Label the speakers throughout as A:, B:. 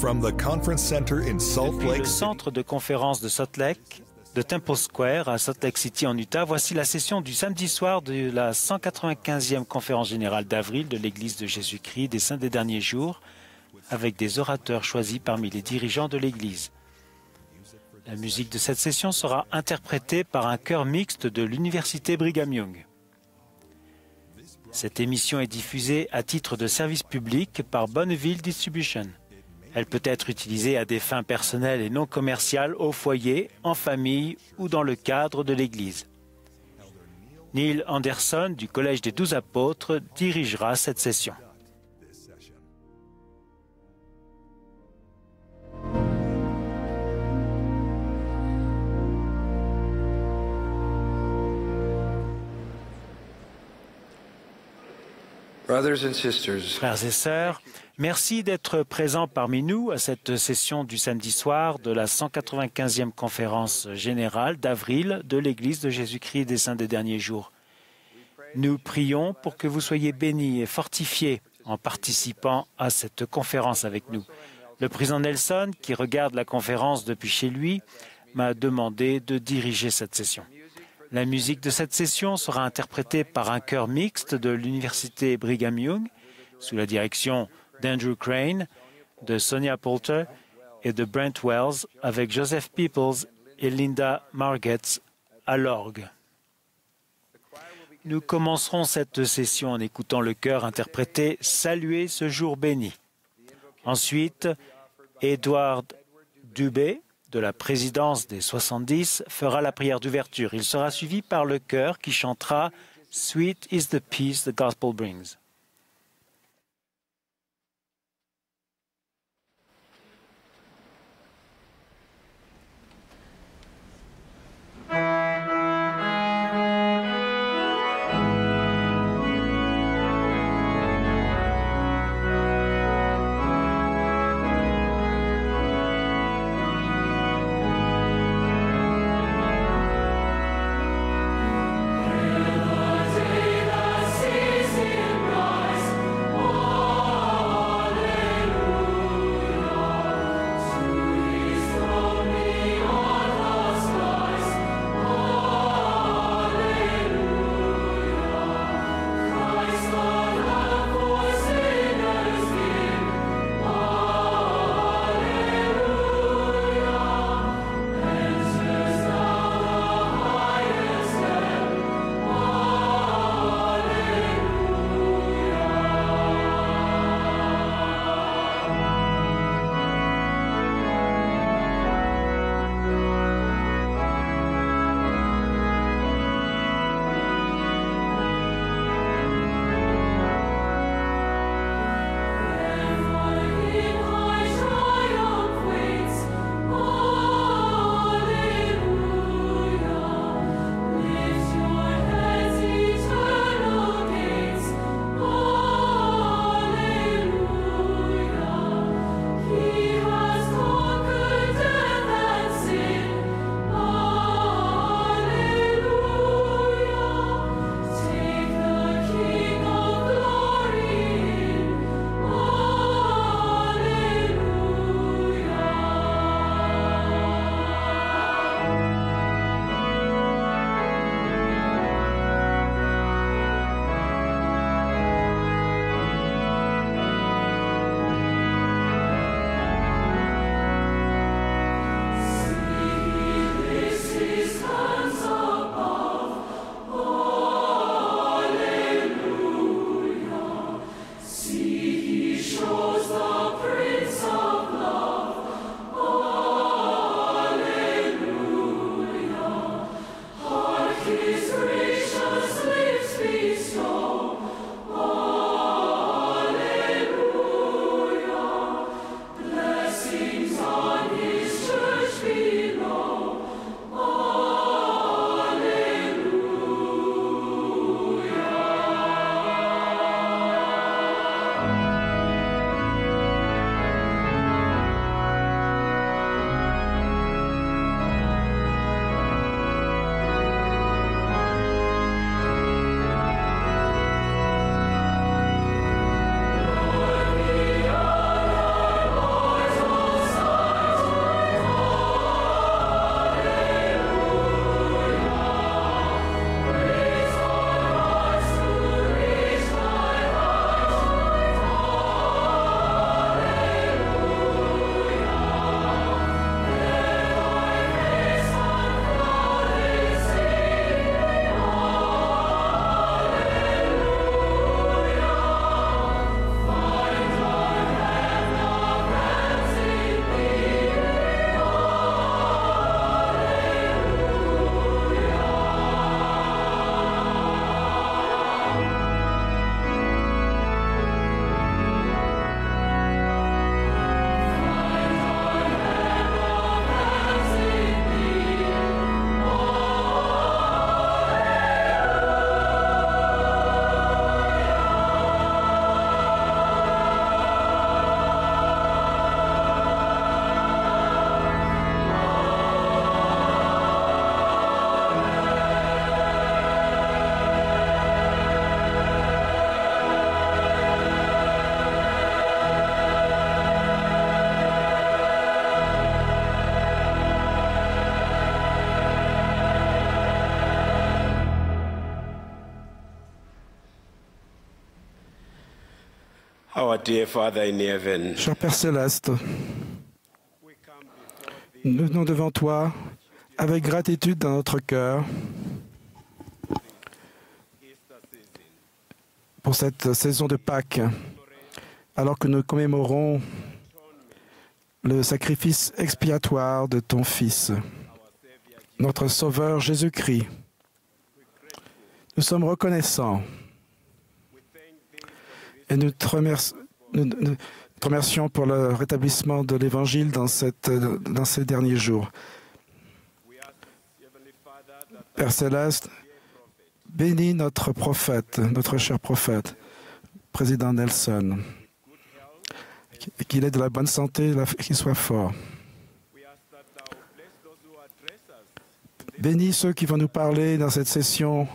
A: From the Conference Center in Salt
B: Depuis
A: Lake
B: le
A: City,
B: centre de conférence de Salt Lake, de Temple Square à Salt Lake City en Utah, voici la session du samedi soir de la 195e conférence générale d'avril de l'Église de Jésus-Christ des Saints des Derniers Jours, avec des orateurs choisis parmi les dirigeants de l'Église. La musique de cette session sera interprétée par un chœur mixte de l'Université Brigham Young. Cette émission est diffusée à titre de service public par Bonneville Distribution. Elle peut être utilisée à des fins personnelles et non commerciales au foyer, en famille ou dans le cadre de l'Église. Neil Anderson du Collège des 12 Apôtres dirigera cette session. Frères et sœurs, merci d'être présents parmi nous à cette session du samedi soir de la 195e conférence générale d'avril de l'Église de Jésus-Christ des Saints des Derniers Jours. Nous prions pour que vous soyez bénis et fortifiés en participant à cette conférence avec nous. Le président Nelson, qui regarde la conférence depuis chez lui, m'a demandé de diriger cette session. La musique de cette session sera interprétée par un chœur mixte de l'Université Brigham Young, sous la direction d'Andrew Crane, de Sonia Poulter et de Brent Wells, avec Joseph Peoples et Linda Margetts à l'orgue. Nous commencerons cette session en écoutant le chœur interpréter « Saluez ce jour béni ». Ensuite, Edward Dubé, de la présidence des 70, fera la prière d'ouverture. Il sera suivi par le chœur qui chantera « Sweet is the peace the gospel brings ».
C: Sing Our dear Father in heaven,
D: Cher Père Céleste, nous venons devant toi avec gratitude dans notre cœur pour cette saison de Pâques, alors que nous commémorons le sacrifice expiatoire de ton Fils, notre Sauveur Jésus-Christ. Nous sommes reconnaissants et nous te remercions pour le rétablissement de l'Évangile dans ces derniers jours. Père Céleste, bénis notre prophète, notre cher prophète, président Nelson, qu'il ait de la bonne santé, qu'il soit fort. Bénis ceux qui vont nous parler dans cette session,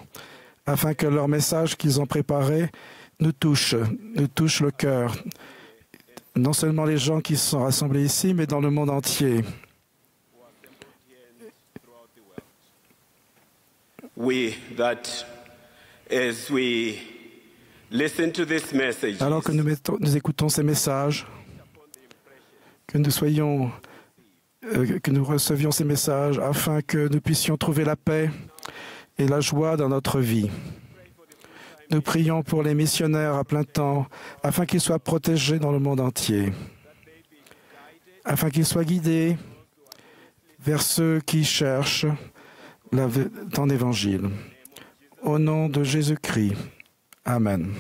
D: afin que leur message qu'ils ont préparé nous touche le cœur. Non seulement les gens qui sont rassemblés ici, mais dans le monde entier. Alors que nous écoutons ces messages, que nous recevions ces messages afin que nous puissions trouver la paix et la joie dans notre vie. Nous prions pour les missionnaires à plein temps, afin qu'ils soient protégés dans le monde entier, afin qu'ils soient guidés vers ceux qui cherchent ton évangile. Au nom de Jésus-Christ. Amen.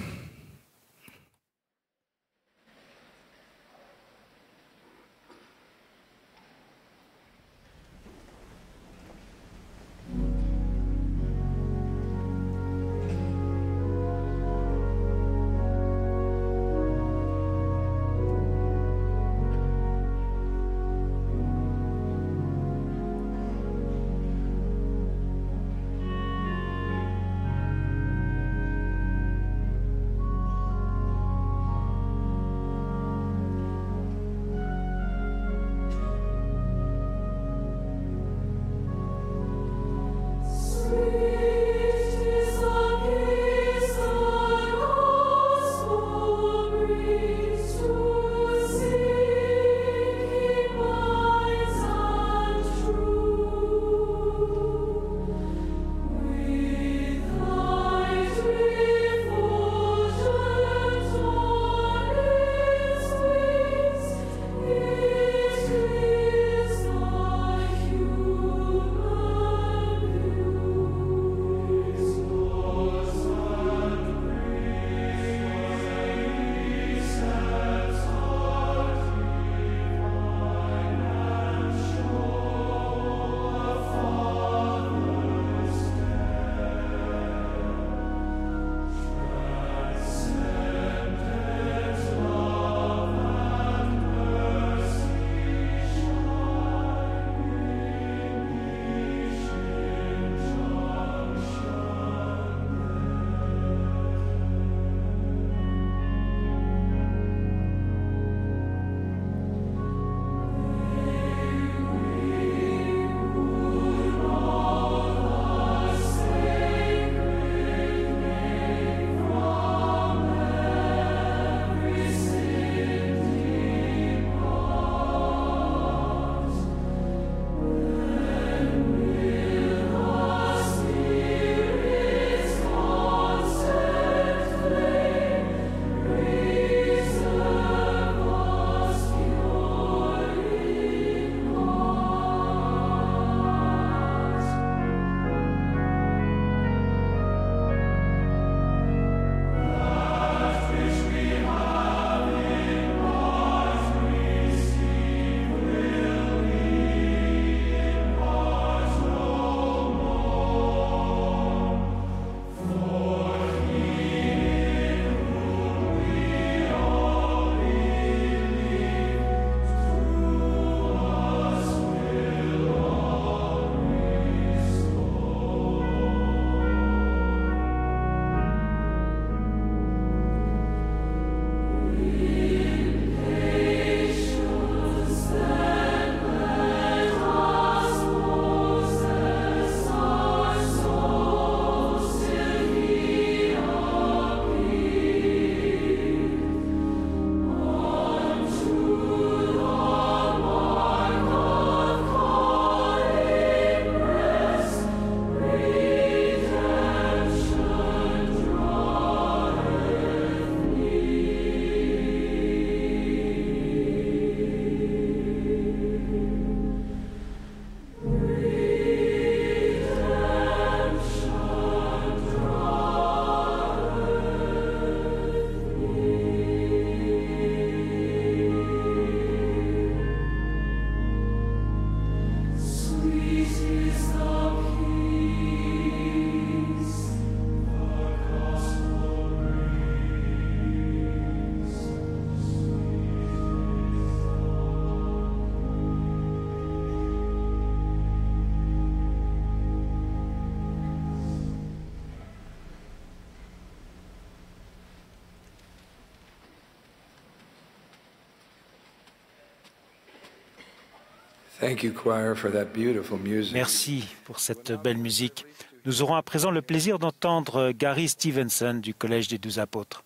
C: Thank you, choir, for that beautiful music.
B: Merci pour cette belle musique. Nous aurons à présent le plaisir d'entendre Gary Stevenson du Collège des 12 Apôtres.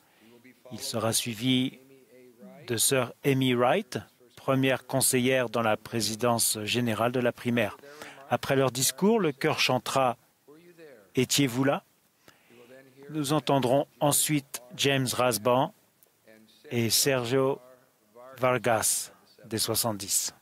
B: Il sera suivi de sœur Amy Wright, première conseillère dans la présidence générale de la primaire. Après leur discours, le chœur chantera « Étiez-vous là ?» Nous entendrons ensuite James Rasban et Sergio Vargas des 70.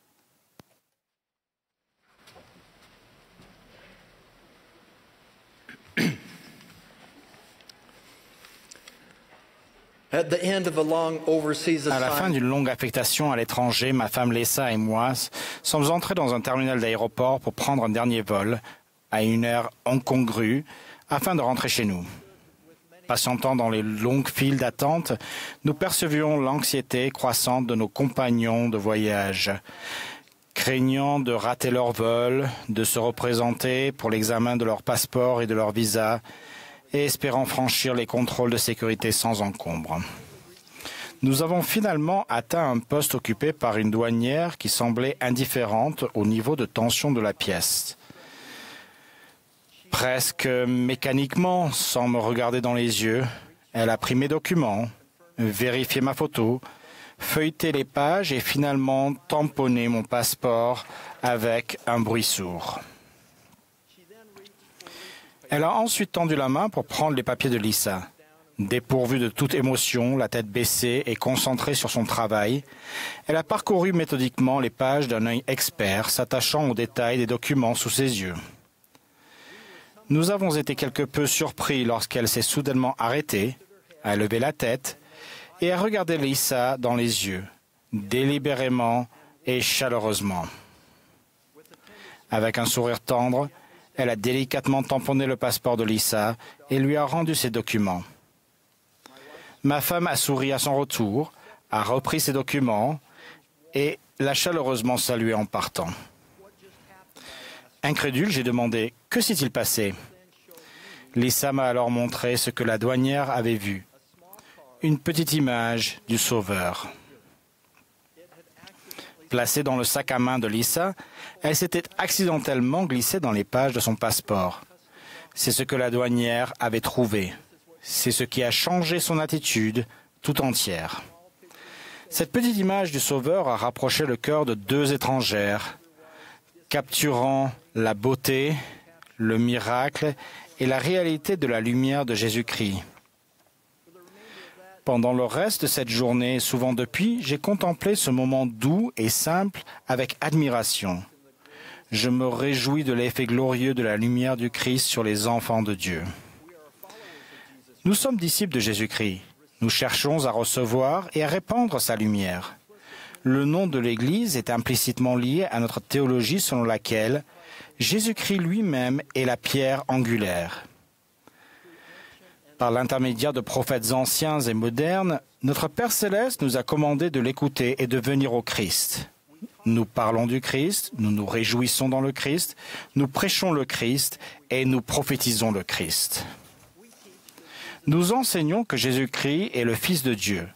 E: À la fin d'une longue affectation à l'étranger, ma femme Lessa et moi sommes entrés dans un terminal d'aéroport pour prendre un dernier vol à une heure incongrue afin de rentrer chez nous. Patientant dans les longues files d'attente, nous percevions l'anxiété croissante de nos compagnons de voyage, craignant de rater leur vol, de se représenter pour l'examen de leur passeport et de leur visa, et espérant franchir les contrôles de sécurité sans encombre. Nous avons finalement atteint un poste occupé par une douanière qui semblait indifférente au niveau de tension de la pièce. Presque mécaniquement, sans me regarder dans les yeux, elle a pris mes documents, vérifié ma photo, feuilleté les pages et finalement tamponné mon passeport avec un bruit sourd. Elle a ensuite tendu la main pour prendre les papiers de Lisa. Dépourvue de toute émotion, la tête baissée et concentrée sur son travail, elle a parcouru méthodiquement les pages d'un œil expert, s'attachant aux détails des documents sous ses yeux. Nous avons été quelque peu surpris lorsqu'elle s'est soudainement arrêtée, a levé la tête et a regardé Lisa dans les yeux, délibérément et chaleureusement. Avec un sourire tendre, elle a délicatement tamponné le passeport de Lisa et lui a rendu ses documents. Ma femme a souri à son retour, a repris ses documents et l'a chaleureusement salué en partant. Incrédule, j'ai demandé « Que s'est-il passé ?» Lisa m'a alors montré ce que la douanière avait vu. Une petite image du Sauveur. Placée dans le sac à main de Lisa, elle s'était accidentellement glissée dans les pages de son passeport. C'est ce que la douanière avait trouvé. C'est ce qui a changé son attitude tout entière. Cette petite image du Sauveur a rapproché le cœur de deux étrangères, capturant la beauté, le miracle et la réalité de la lumière de Jésus-Christ. Pendant le reste de cette journée, et souvent depuis, j'ai contemplé ce moment doux et simple avec admiration. Je me réjouis de l'effet glorieux de la lumière du Christ sur les enfants de Dieu. Nous sommes disciples de Jésus-Christ. Nous cherchons à recevoir et à répandre sa lumière. Le nom de l'Église est implicitement lié à notre théologie selon laquelle Jésus-Christ lui-même est la pierre angulaire. Par l'intermédiaire de prophètes anciens et modernes, notre Père céleste nous a commandé de l'écouter et de venir au Christ. Nous parlons du Christ, nous nous réjouissons dans le Christ, nous prêchons le Christ et nous prophétisons le Christ. Nous enseignons que Jésus-Christ est le Fils de Dieu.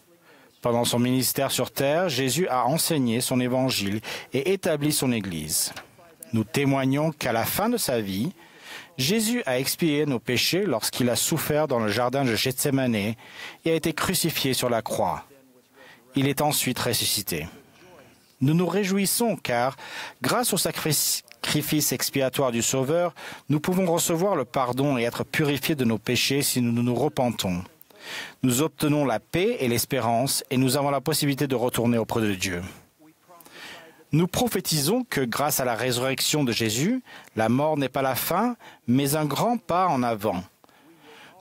E: Pendant son ministère sur terre, Jésus a enseigné son évangile et établi son Église. Nous témoignons qu'à la fin de sa vie, Jésus a expié nos péchés lorsqu'il a souffert dans le jardin de Gethsémane et a été crucifié sur la croix. Il est ensuite ressuscité. Nous nous réjouissons car, grâce au sacrifice expiatoire du Sauveur, nous pouvons recevoir le pardon et être purifiés de nos péchés si nous nous repentons. Nous obtenons la paix et l'espérance et nous avons la possibilité de retourner auprès de Dieu. Nous prophétisons que grâce à la résurrection de Jésus, la mort n'est pas la fin, mais un grand pas en avant.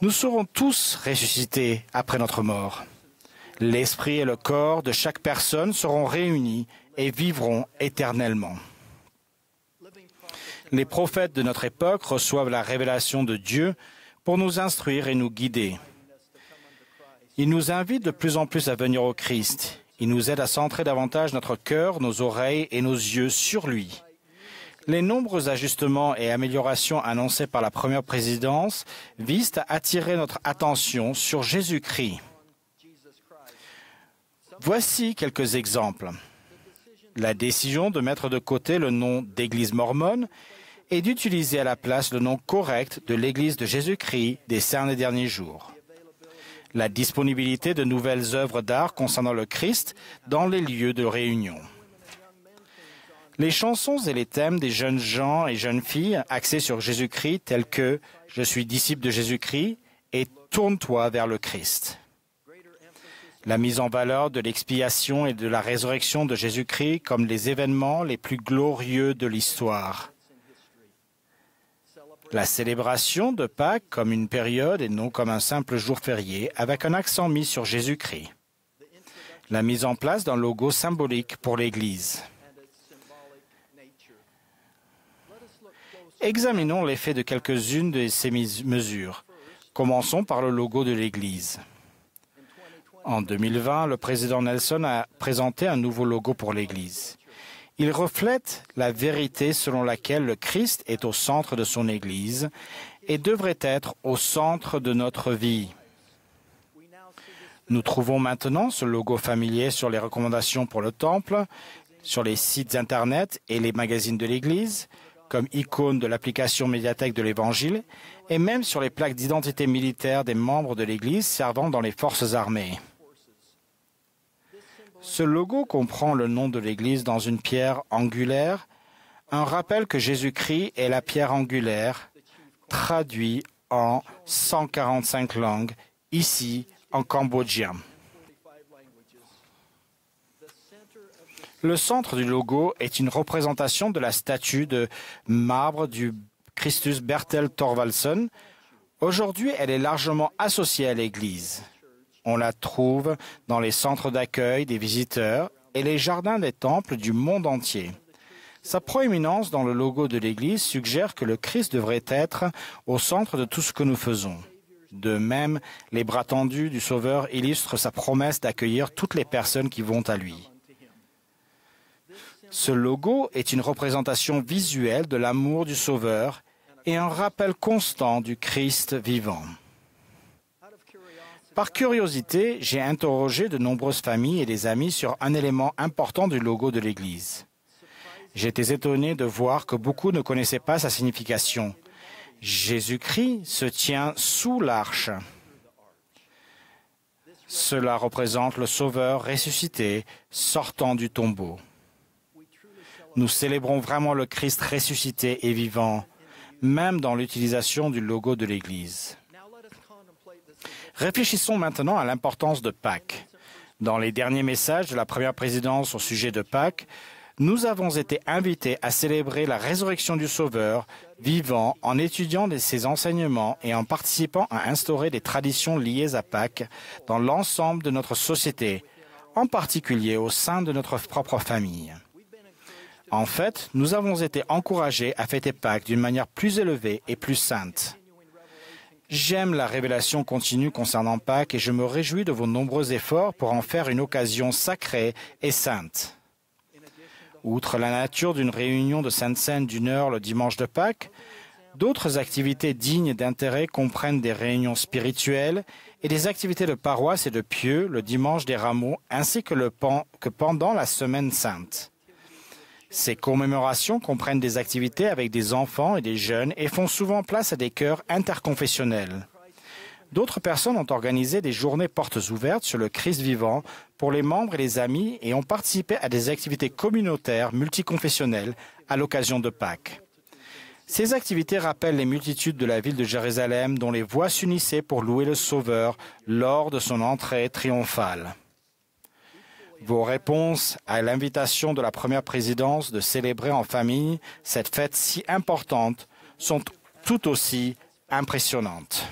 E: Nous serons tous ressuscités après notre mort. L'esprit et le corps de chaque personne seront réunis et vivront éternellement. Les prophètes de notre époque reçoivent la révélation de Dieu pour nous instruire et nous guider. Ils nous invitent de plus en plus à venir au Christ. Ils nous aident à centrer davantage notre cœur, nos oreilles et nos yeux sur lui. Les nombreux ajustements et améliorations annoncés par la première présidence visent à attirer notre attention sur Jésus-Christ. Voici quelques exemples. La décision de mettre de côté le nom d'Église mormone et d'utiliser à la place le nom correct de l'Église de Jésus-Christ des Saints des Derniers Jours. La disponibilité de nouvelles œuvres d'art concernant le Christ dans les lieux de réunion. Les chansons et les thèmes des jeunes gens et jeunes filles axés sur Jésus-Christ tels que « Je suis disciple de Jésus-Christ » et « Tourne-toi vers le Christ ». La mise en valeur de l'expiation et de la résurrection de Jésus-Christ comme les événements les plus glorieux de l'histoire. La célébration de Pâques comme une période et non comme un simple jour férié avec un accent mis sur Jésus-Christ. La mise en place d'un logo symbolique pour l'Église. Examinons l'effet de quelques-unes de ces mesures. Commençons par le logo de l'Église. En 2020, le président Nelson a présenté un nouveau logo pour l'Église. Il reflète la vérité selon laquelle le Christ est au centre de son Église et devrait être au centre de notre vie. Nous trouvons maintenant ce logo familier sur les recommandations pour le Temple, sur les sites Internet et les magazines de l'Église, comme icône de l'application médiathèque de l'Évangile, et même sur les plaques d'identité militaire des membres de l'Église servant dans les forces armées. Ce logo comprend le nom de l'Église dans une pierre angulaire, un rappel que Jésus-Christ est la pierre angulaire, traduit en 145 langues, ici en cambodgien. Le centre du logo est une représentation de la statue de marbre du Christus Bertel Thorvaldsen. Aujourd'hui, elle est largement associée à l'Église. On la trouve dans les centres d'accueil des visiteurs et les jardins des temples du monde entier. Sa proéminence dans le logo de l'Église suggère que le Christ devrait être au centre de tout ce que nous faisons. De même, les bras tendus du Sauveur illustrent sa promesse d'accueillir toutes les personnes qui vont à lui. Ce logo est une représentation visuelle de l'amour du Sauveur et un rappel constant du Christ vivant. Par curiosité, j'ai interrogé de nombreuses familles et des amis sur un élément important du logo de l'Église. J'étais étonné de voir que beaucoup ne connaissaient pas sa signification. Jésus-Christ se tient sous l'arche. Cela représente le Sauveur ressuscité sortant du tombeau. Nous célébrons vraiment le Christ ressuscité et vivant, même dans l'utilisation du logo de l'Église. Réfléchissons maintenant à l'importance de Pâques. Dans les derniers messages de la première présidence au sujet de Pâques, nous avons été invités à célébrer la résurrection du Sauveur vivant en étudiant ses enseignements et en participant à instaurer des traditions liées à Pâques dans l'ensemble de notre société, en particulier au sein de notre propre famille. En fait, nous avons été encouragés à fêter Pâques d'une manière plus élevée et plus sainte. J'aime la révélation continue concernant Pâques et je me réjouis de vos nombreux efforts pour en faire une occasion sacrée et sainte. Outre la nature d'une réunion de Sainte Seine d'une heure le dimanche de Pâques, d'autres activités dignes d'intérêt comprennent des réunions spirituelles et des activités de paroisse et de pieux le dimanche des Rameaux ainsi que pendant la Semaine sainte. Ces commémorations comprennent des activités avec des enfants et des jeunes et font souvent place à des chœurs interconfessionnels. D'autres personnes ont organisé des journées portes ouvertes sur le Christ vivant pour les membres et les amis et ont participé à des activités communautaires multiconfessionnelles à l'occasion de Pâques. Ces activités rappellent les multitudes de la ville de Jérusalem dont les voix s'unissaient pour louer le Sauveur lors de son entrée triomphale. Vos réponses à l'invitation de la première présidence de célébrer en famille cette fête si importante sont tout aussi impressionnantes.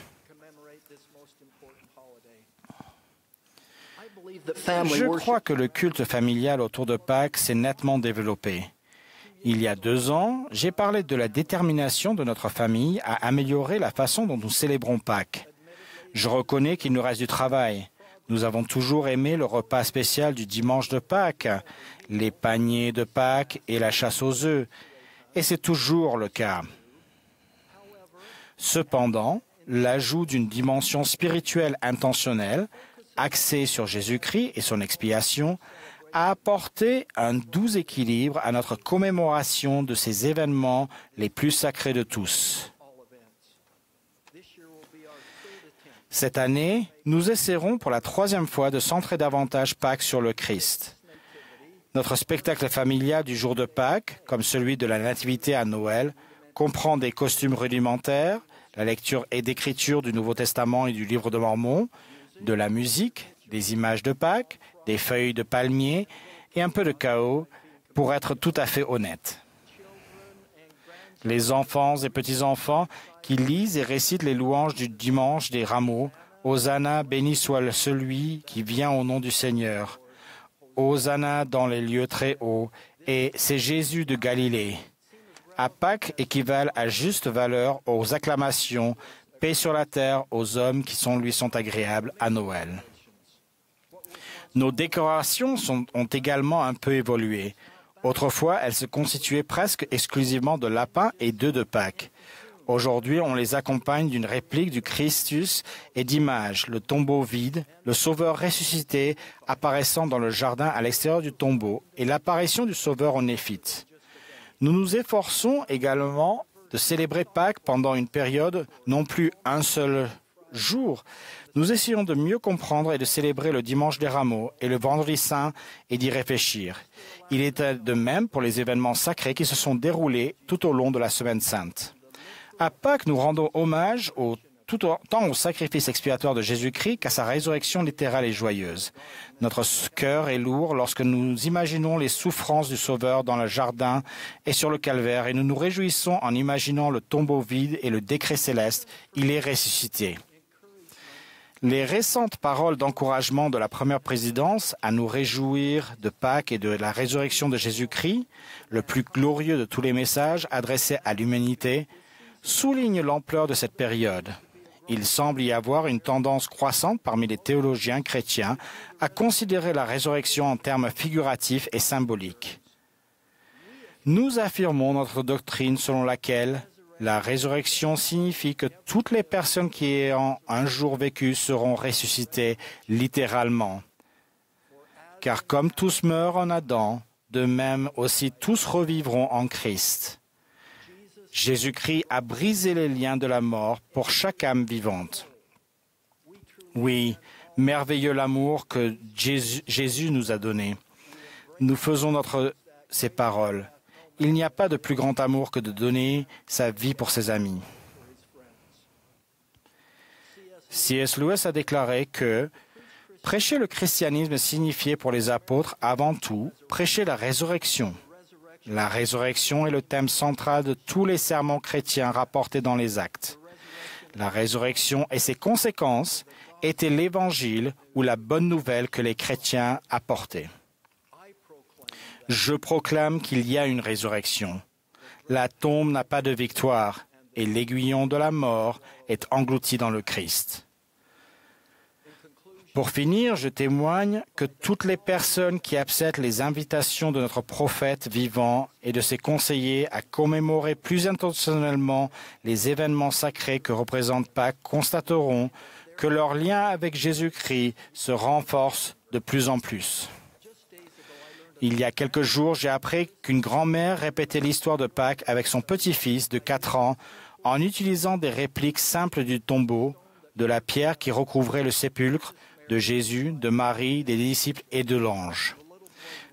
E: Je crois que le culte familial autour de Pâques s'est nettement développé. Il y a 2 ans, j'ai parlé de la détermination de notre famille à améliorer la façon dont nous célébrons Pâques. Je reconnais qu'il nous reste du travail. Nous avons toujours aimé le repas spécial du dimanche de Pâques, les paniers de Pâques et la chasse aux œufs, et c'est toujours le cas. Cependant, l'ajout d'une dimension spirituelle intentionnelle, axée sur Jésus-Christ et son expiation, a apporté un doux équilibre à notre commémoration de ces événements les plus sacrés de tous. Cette année, nous essaierons pour la 3e fois de centrer davantage Pâques sur le Christ. Notre spectacle familial du jour de Pâques, comme celui de la Nativité à Noël, comprend des costumes rudimentaires, la lecture et d'écriture du Nouveau Testament et du Livre de Mormon, de la musique, des images de Pâques, des feuilles de palmier et un peu de chaos, pour être tout à fait honnête. Les enfants et petits-enfants qui lisent et récitent les louanges du dimanche des rameaux, « Hosanna, béni soit celui qui vient au nom du Seigneur. Hosanna dans les lieux très hauts, et c'est Jésus de Galilée. » À Pâques équivalent à juste valeur aux acclamations « Paix sur la terre aux hommes qui lui sont agréables à Noël. » Nos décorations ont également un peu évolué. Autrefois, elles se constituaient presque exclusivement de lapins et d'œufs de Pâques. Aujourd'hui, on les accompagne d'une réplique du Christus et d'images, le tombeau vide, le Sauveur ressuscité apparaissant dans le jardin à l'extérieur du tombeau et l'apparition du Sauveur aux Néphites. Nous nous efforçons également de célébrer Pâques pendant une période, non plus un seul jour. Nous essayons de mieux comprendre et de célébrer le dimanche des rameaux et le vendredi saint et d'y réfléchir. Il est de même pour les événements sacrés qui se sont déroulés tout au long de la Semaine sainte. À Pâques, nous rendons hommage tant au sacrifice expiatoire de Jésus-Christ qu'à sa résurrection littérale et joyeuse. Notre cœur est lourd lorsque nous imaginons les souffrances du Sauveur dans le jardin et sur le calvaire, et nous nous réjouissons en imaginant le tombeau vide et le décret céleste « Il est ressuscité ». Les récentes paroles d'encouragement de la première présidence à nous réjouir de Pâques et de la résurrection de Jésus-Christ, le plus glorieux de tous les messages adressés à l'humanité, soulignent l'ampleur de cette période. Il semble y avoir une tendance croissante parmi les théologiens chrétiens à considérer la résurrection en termes figuratifs et symboliques. Nous affirmons notre doctrine selon laquelle la résurrection signifie que toutes les personnes qui ayant un jour vécu seront ressuscitées littéralement. Car comme tous meurent en Adam, de même aussi tous revivront en Christ. Jésus-Christ a brisé les liens de la mort pour chaque âme vivante. Oui, merveilleux l'amour que Jésus nous a donné. Nous faisons ces paroles. Il n'y a pas de plus grand amour que de donner sa vie pour ses amis. C.S. Lewis a déclaré que prêcher le christianisme signifiait pour les apôtres avant tout prêcher la résurrection. La résurrection est le thème central de tous les sermons chrétiens rapportés dans les Actes. La résurrection et ses conséquences étaient l'évangile ou la bonne nouvelle que les chrétiens apportaient. Je proclame qu'il y a une résurrection. La tombe n'a pas de victoire et l'aiguillon de la mort est englouti dans le Christ. Pour finir, je témoigne que toutes les personnes qui acceptent les invitations de notre prophète vivant et de ses conseillers à commémorer plus intentionnellement les événements sacrés que représente Pâques constateront que leur lien avec Jésus-Christ se renforce de plus en plus. Il y a quelques jours, j'ai appris qu'une grand-mère répétait l'histoire de Pâques avec son petit-fils de 4 ans en utilisant des répliques simples du tombeau, de la pierre qui recouvrait le sépulcre, de Jésus, de Marie, des disciples et de l'ange.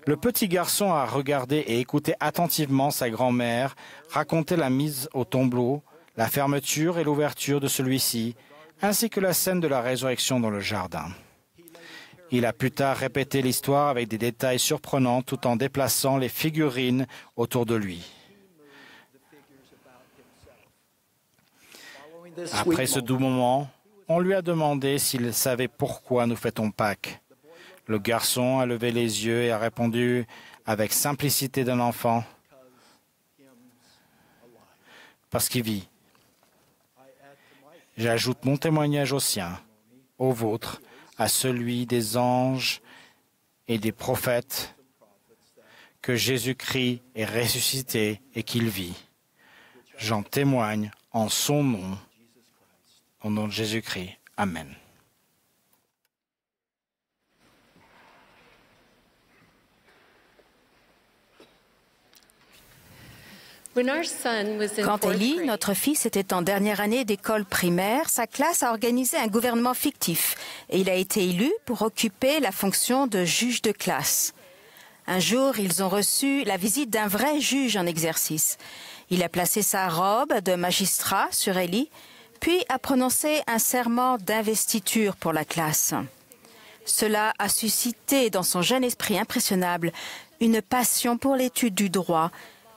E: Le petit garçon a regardé et écouté attentivement sa grand-mère raconter la mise au tombeau, la fermeture et l'ouverture de celui-ci, ainsi que la scène de la résurrection dans le jardin. Il a plus tard répété l'histoire avec des détails surprenants tout en déplaçant les figurines autour de lui. Après ce doux moment, on lui a demandé s'il savait pourquoi nous fêtons Pâques. Le garçon a levé les yeux et a répondu avec simplicité d'un enfant, « Parce qu'il vit. » J'ajoute mon témoignage au sien, au vôtre, à celui des anges et des prophètes, que Jésus-Christ est ressuscité et qu'il vit. J'en témoigne en son nom. Au nom de Jésus-Christ. Amen.
F: Quand Élie, notre fils, était en dernière année d'école primaire, sa classe a organisé un gouvernement fictif et il a été élu pour occuper la fonction de juge de classe. Un jour, ils ont reçu la visite d'un vrai juge en exercice. Il a placé sa robe de magistrat sur Élie, puis a prononcé un serment d'investiture pour la classe. Cela a suscité dans son jeune esprit impressionnable une passion pour l'étude du droit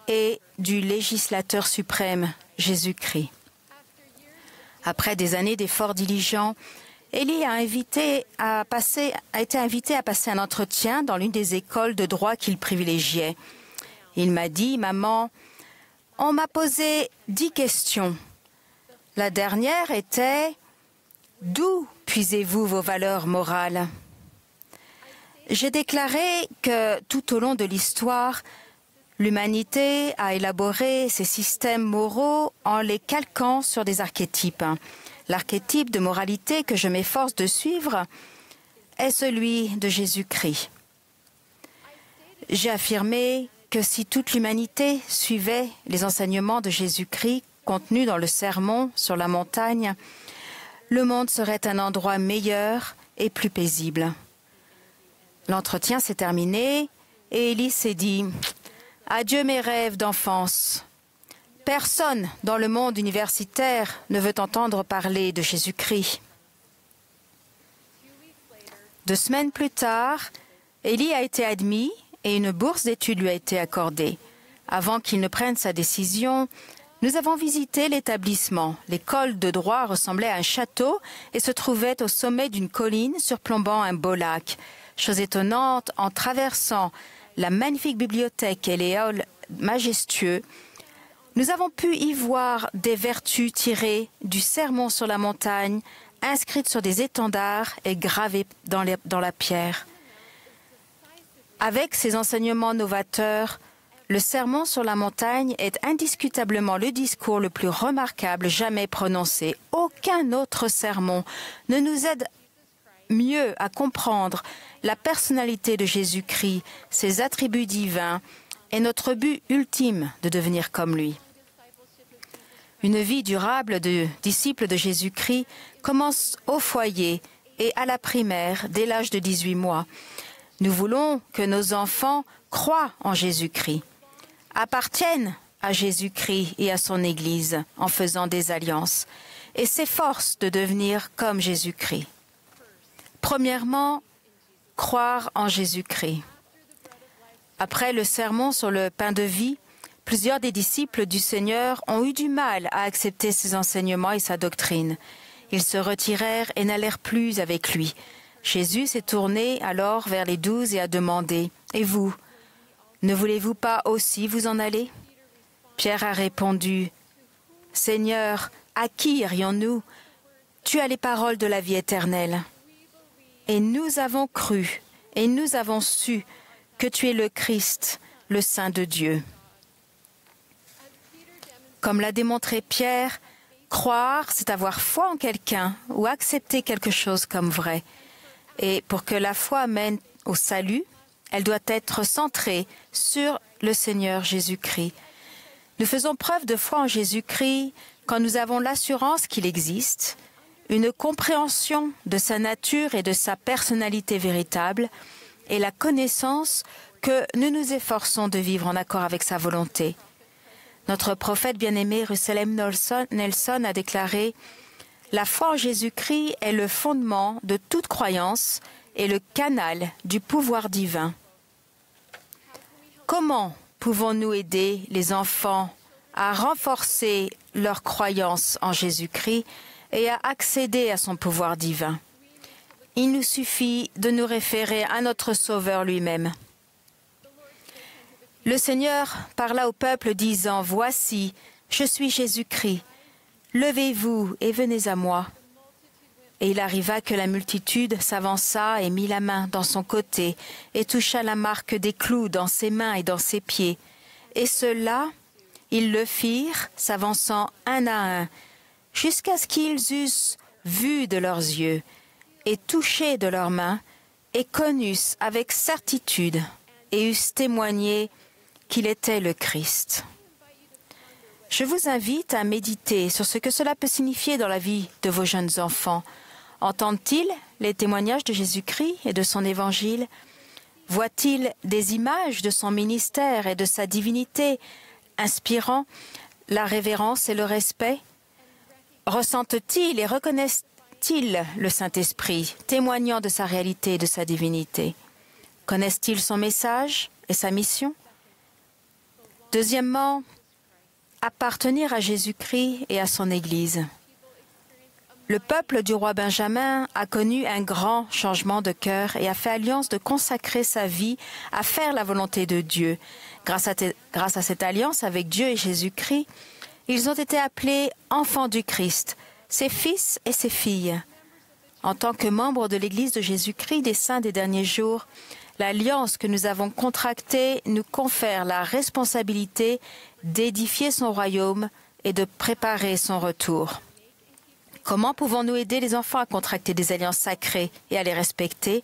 F: et du législateur suprême, Jésus-Christ. Après des années d'efforts diligents, Élie a été invité à passer un entretien dans l'une des écoles de droit qu'il privilégiait. Il m'a dit, « Maman, on m'a posé 10 questions. La dernière était « D'où puisez-vous vos valeurs morales ?» J'ai déclaré que tout au long de l'histoire, l'humanité a élaboré ses systèmes moraux en les calquant sur des archétypes. L'archétype de moralité que je m'efforce de suivre est celui de Jésus-Christ. J'ai affirmé que si toute l'humanité suivait les enseignements de Jésus-Christ contenus dans le sermon sur la montagne, le monde serait un endroit meilleur et plus paisible. L'entretien s'est terminé et Élie s'est dit « Adieu mes rêves d'enfance. Personne dans le monde universitaire ne veut entendre parler de Jésus-Christ. » 2 semaines plus tard, Élie a été admis et une bourse d'études lui a été accordée. Avant qu'il ne prenne sa décision, nous avons visité l'établissement. L'école de droit ressemblait à un château et se trouvait au sommet d'une colline surplombant un beau lac. Chose étonnante, en traversant la magnifique bibliothèque et les halls majestueux, nous avons pu y voir des vertus tirées du sermon sur la montagne, inscrites sur des étendards et gravées dans la pierre. Avec ses enseignements novateurs, le sermon sur la montagne est indiscutablement le discours le plus remarquable jamais prononcé. Aucun autre sermon ne nous aide mieux à comprendre la personnalité de Jésus-Christ, ses attributs divins et notre but ultime de devenir comme lui. Une vie durable de disciple de Jésus-Christ commence au foyer et à la primaire dès l'âge de 18 mois. Nous voulons que nos enfants croient en Jésus-Christ, appartiennent à Jésus-Christ et à son Église en faisant des alliances et s'efforcent de devenir comme Jésus-Christ. Premièrement, croire en Jésus-Christ. Après le sermon sur le pain de vie, plusieurs des disciples du Seigneur ont eu du mal à accepter ses enseignements et sa doctrine. Ils se retirèrent et n'allèrent plus avec lui. Jésus s'est tourné alors vers les 12 et a demandé « Et vous, ne voulez-vous pas aussi vous en aller ?» Pierre a répondu « Seigneur, à qui irions-nous? Tu as les paroles de la vie éternelle. Et nous avons cru et nous avons su que tu es le Christ, le Saint de Dieu. » Comme l'a démontré Pierre, croire, c'est avoir foi en quelqu'un ou accepter quelque chose comme vrai. Et pour que la foi mène au salut, elle doit être centrée sur le Seigneur Jésus-Christ. Nous faisons preuve de foi en Jésus-Christ quand nous avons l'assurance qu'il existe, une compréhension de sa nature et de sa personnalité véritable, et la connaissance que nous nous efforçons de vivre en accord avec sa volonté. Notre prophète bien-aimé Russell Nelson a déclaré « La foi en Jésus-Christ est le fondement de toute croyance et le canal du pouvoir divin. » Comment pouvons-nous aider les enfants à renforcer leur croyance en Jésus-Christ et à accéder à son pouvoir divin? Il nous suffit de nous référer à notre Sauveur lui-même. Le Seigneur parla au peuple disant « Voici, je suis Jésus-Christ. Levez-vous et venez à moi. » Et il arriva que la multitude s'avança et mit la main dans son côté et toucha la marque des clous dans ses mains et dans ses pieds. Et ceux-là, ils le firent, s'avançant un à un, jusqu'à ce qu'ils eussent vu de leurs yeux et touché de leurs mains et connussent avec certitude et eussent témoigné qu'il était le Christ. Je vous invite à méditer sur ce que cela peut signifier dans la vie de vos jeunes enfants. Entendent-ils les témoignages de Jésus-Christ et de son évangile? Voient-ils des images de son ministère et de sa divinité, inspirant la révérence et le respect? Ressentent-ils et reconnaissent-ils le Saint-Esprit, témoignant de sa réalité et de sa divinité? Connaissent-ils son message et sa mission? Deuxièmement, appartenir à Jésus-Christ et à son Église. Le peuple du roi Benjamin a connu un grand changement de cœur et a fait alliance de consacrer sa vie à faire la volonté de Dieu. Grâce à cette alliance avec Dieu et Jésus-Christ, ils ont été appelés enfants du Christ, ses fils et ses filles. En tant que membres de l'Église de Jésus-Christ des saints des derniers jours, l'alliance que nous avons contractée nous confère la responsabilité d'édifier son royaume et de préparer son retour. Comment pouvons-nous aider les enfants à contracter des alliances sacrées et à les respecter?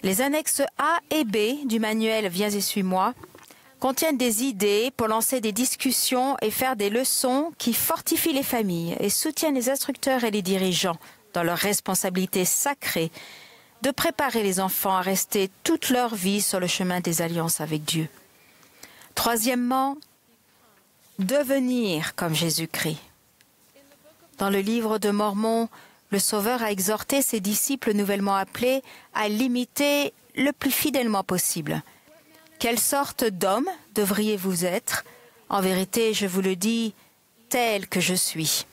F: Les annexes A et B du manuel Viens et suis-moi contiennent des idées pour lancer des discussions et faire des leçons qui fortifient les familles et soutiennent les instructeurs et les dirigeants dans leur responsabilité sacrée de préparer les enfants à rester toute leur vie sur le chemin des alliances avec Dieu. Troisièmement, devenir comme Jésus-Christ. Dans le livre de Mormon, le Sauveur a exhorté ses disciples nouvellement appelés à l'imiter le plus fidèlement possible. Quelle sorte d'homme devriez-vous être? En vérité, je vous le dis, tel que je suis.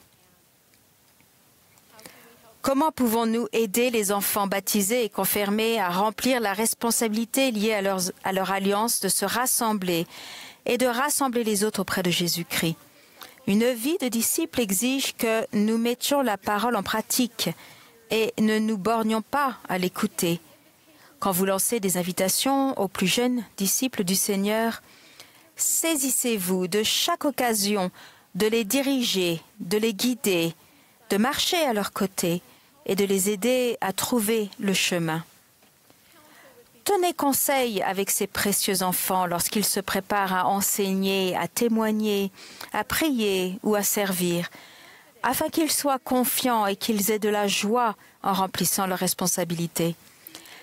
F: Comment pouvons-nous aider les enfants baptisés et confirmés à remplir la responsabilité liée à leur alliance de se rassembler et de rassembler les autres auprès de Jésus-Christ? Une vie de disciple exige que nous mettions la parole en pratique et ne nous bornions pas à l'écouter. Quand vous lancez des invitations aux plus jeunes disciples du Seigneur, saisissez-vous de chaque occasion de les diriger, de les guider, de marcher à leur côté et de les aider à trouver le chemin. Tenez conseil avec ces précieux enfants lorsqu'ils se préparent à enseigner, à témoigner, à prier ou à servir, afin qu'ils soient confiants et qu'ils aient de la joie en remplissant leurs responsabilités.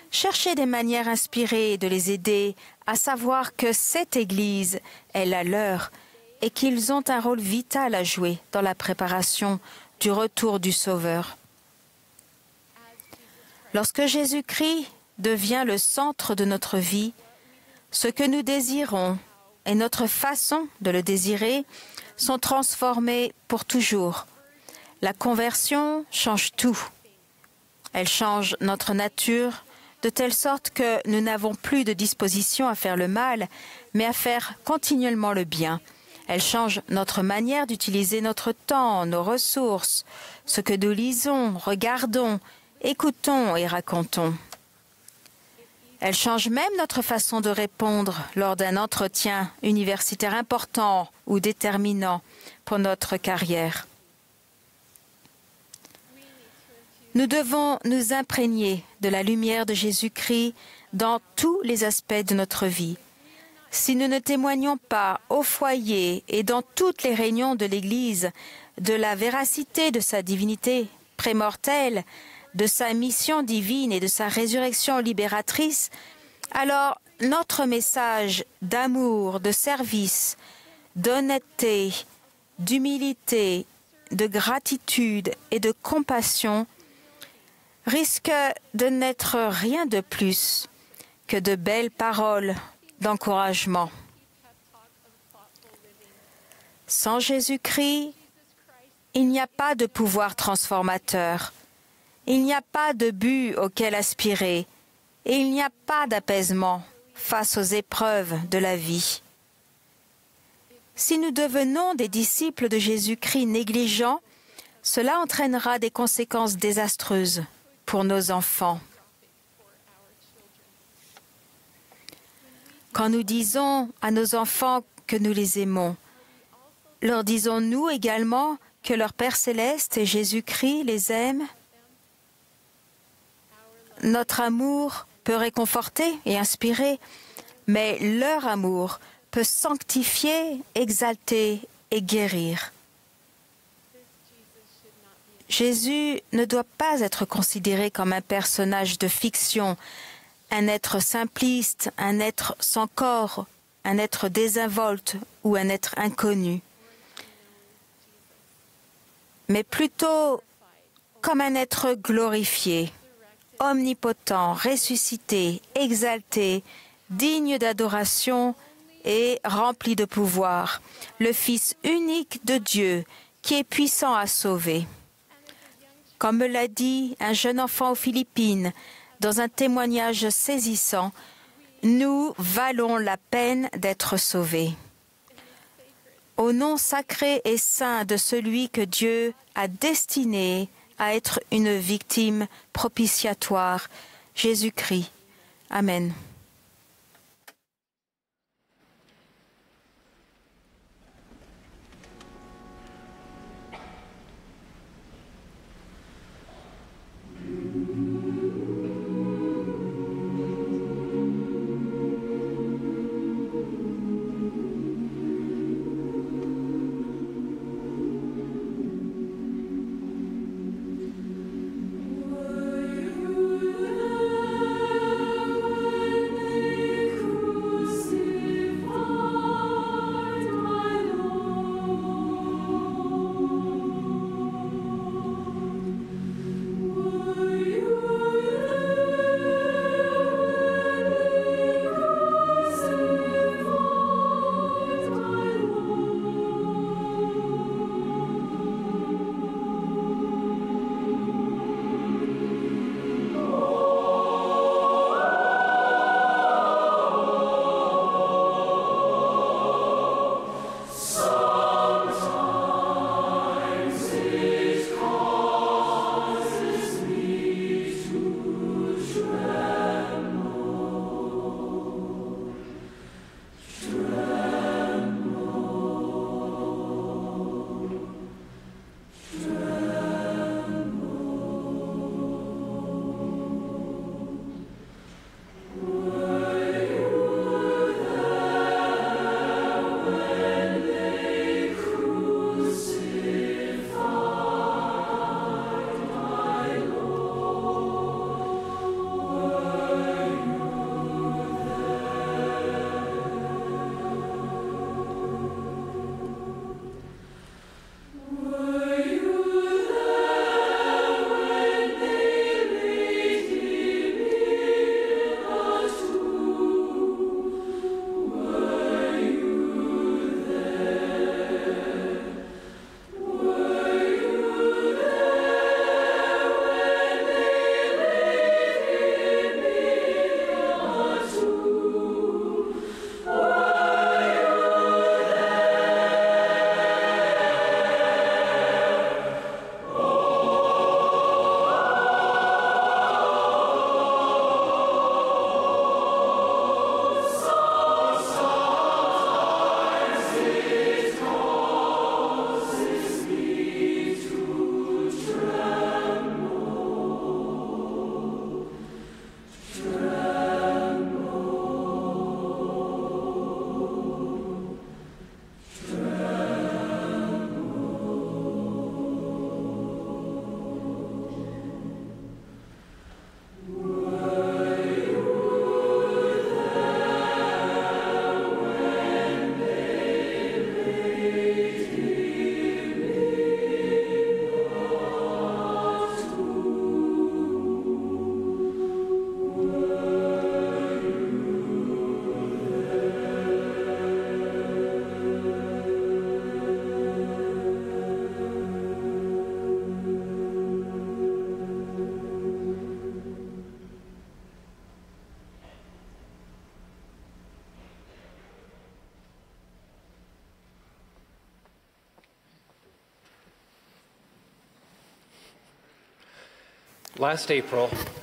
F: Cherchez des manières inspirées de les aider à savoir que cette Église est la leur et qu'ils ont un rôle vital à jouer dans la préparation du retour du Sauveur. Lorsque Jésus-Christ devient le centre de notre vie, ce que nous désirons et notre façon de le désirer sont transformés pour toujours. La conversion change tout. Elle change notre nature de telle sorte que nous n'avons plus de disposition à faire le mal, mais à faire continuellement le bien. Elle change notre manière d'utiliser notre temps, nos ressources, ce que nous lisons, regardons, écoutons et racontons. Elle change même notre façon de répondre lors d'un entretien universitaire important ou déterminant pour notre carrière. Nous devons nous imprégner de la lumière de Jésus-Christ dans tous les aspects de notre vie. Si nous ne témoignons pas au foyer et dans toutes les réunions de l'Église de la véracité de sa divinité prémortelle, de sa mission divine et de sa résurrection libératrice, alors notre message d'amour, de service, d'honnêteté, d'humilité, de gratitude et de compassion risque de n'être rien de plus que de belles paroles d'encouragement. Sans Jésus-Christ, il n'y a pas de pouvoir transformateur. Il n'y a pas de but auquel aspirer et il n'y a pas d'apaisement face aux épreuves de la vie. Si nous devenons des disciples de Jésus-Christ négligents, cela entraînera des conséquences désastreuses pour nos enfants. Quand nous disons à nos enfants que nous les aimons, leur disons-nous également que leur Père céleste et Jésus-Christ les aiment? Notre amour peut réconforter et inspirer, mais leur amour peut sanctifier, exalter et guérir. Jésus ne doit pas être considéré comme un personnage de fiction, un être simpliste, un être sans corps, un être désinvolte ou un être inconnu, mais plutôt comme un être glorifié, omnipotent, ressuscité, exalté, digne d'adoration et rempli de pouvoir, le Fils unique de Dieu qui est puissant à sauver. Comme me l'a dit un jeune enfant aux Philippines dans un témoignage saisissant, nous valons la peine d'être sauvés. Au nom sacré et saint de celui que Dieu a destiné à être une victime propitiatoire, Jésus-Christ. Amen.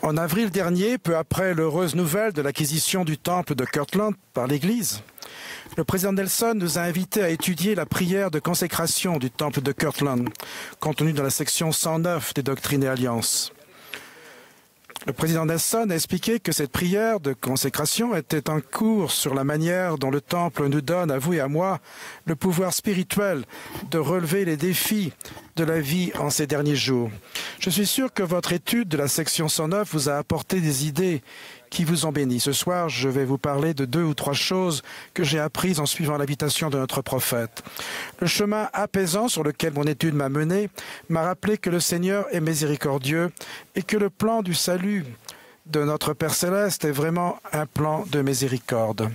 D: En avril dernier, peu après l'heureuse nouvelle de l'acquisition du temple de Kirtland par l'Église, le président Nelson nous a invités à étudier la prière de consécration du temple de Kirtland, contenue dans la section 109 des Doctrines et Alliances. Le président Nelson a expliqué que cette prière de consécration était en cours sur la manière dont le Temple nous donne, à vous et à moi, le pouvoir spirituel de relever les défis de la vie en ces derniers jours. Je suis sûr que votre étude de la section 109 vous a apporté des idées qui vous ont béni. Ce soir, je vais vous parler de 2 ou 3 choses que j'ai apprises en suivant l'invitation de notre prophète. Le chemin apaisant sur lequel mon étude m'a mené m'a rappelé que le Seigneur est miséricordieux et que le plan du salut de notre Père Céleste est vraiment un plan de miséricorde.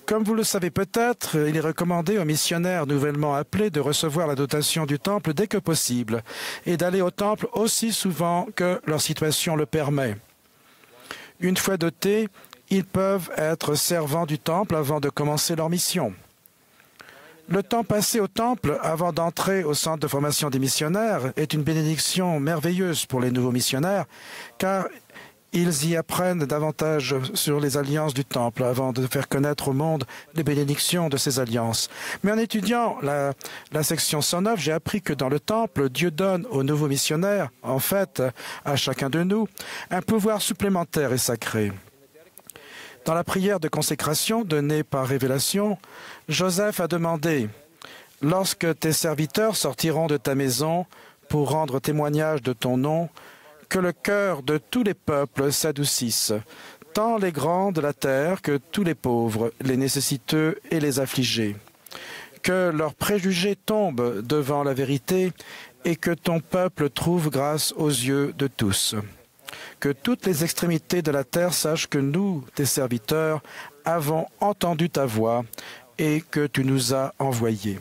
D: Comme vous le savez peut-être, il est recommandé aux missionnaires nouvellement appelés de recevoir la dotation du temple dès que possible et d'aller au temple aussi souvent que leur situation le permet. Une fois dotés, ils peuvent être servants du temple avant de commencer leur mission. Le temps passé au temple avant d'entrer au centre de formation des missionnaires est une bénédiction merveilleuse pour les nouveaux missionnaires, car ils y apprennent davantage sur les alliances du temple avant de faire connaître au monde les bénédictions de ces alliances. Mais en étudiant la section 109, j'ai appris que dans le temple, Dieu donne aux nouveaux missionnaires, en fait, à chacun de nous, un pouvoir supplémentaire et sacré. Dans la prière de consécration donnée par révélation, Joseph a demandé « Lorsque tes serviteurs sortiront de ta maison pour rendre témoignage de ton nom, que le cœur de tous les peuples s'adoucisse, tant les grands de la terre que tous les pauvres, les nécessiteux et les affligés. Que leurs préjugés tombent devant la vérité et que ton peuple trouve grâce aux yeux de tous. Que toutes les extrémités de la terre sachent que nous, tes serviteurs, avons entendu ta voix et que tu nous as envoyés. »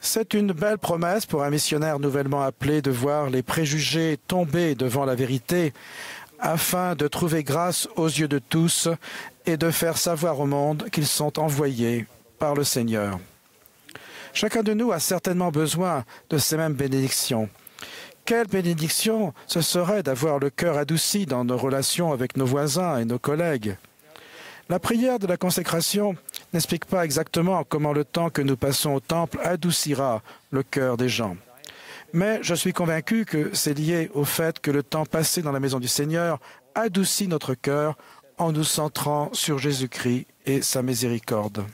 D: C'est une belle promesse pour un missionnaire nouvellement appelé de voir les préjugés tomber devant la vérité afin de trouver grâce aux yeux de tous et de faire savoir au monde qu'ils sont envoyés par le Seigneur. Chacun de nous a certainement besoin de ces mêmes bénédictions. Quelle bénédiction ce serait d'avoir le cœur adouci dans nos relations avec nos voisins et nos collègues. La prière de la consécration n'explique pas exactement comment le temps que nous passons au temple adoucira le cœur des gens. Mais je suis convaincu que c'est lié au fait que le temps passé dans la maison du Seigneur adoucit notre cœur en nous centrant sur Jésus-Christ et sa miséricorde.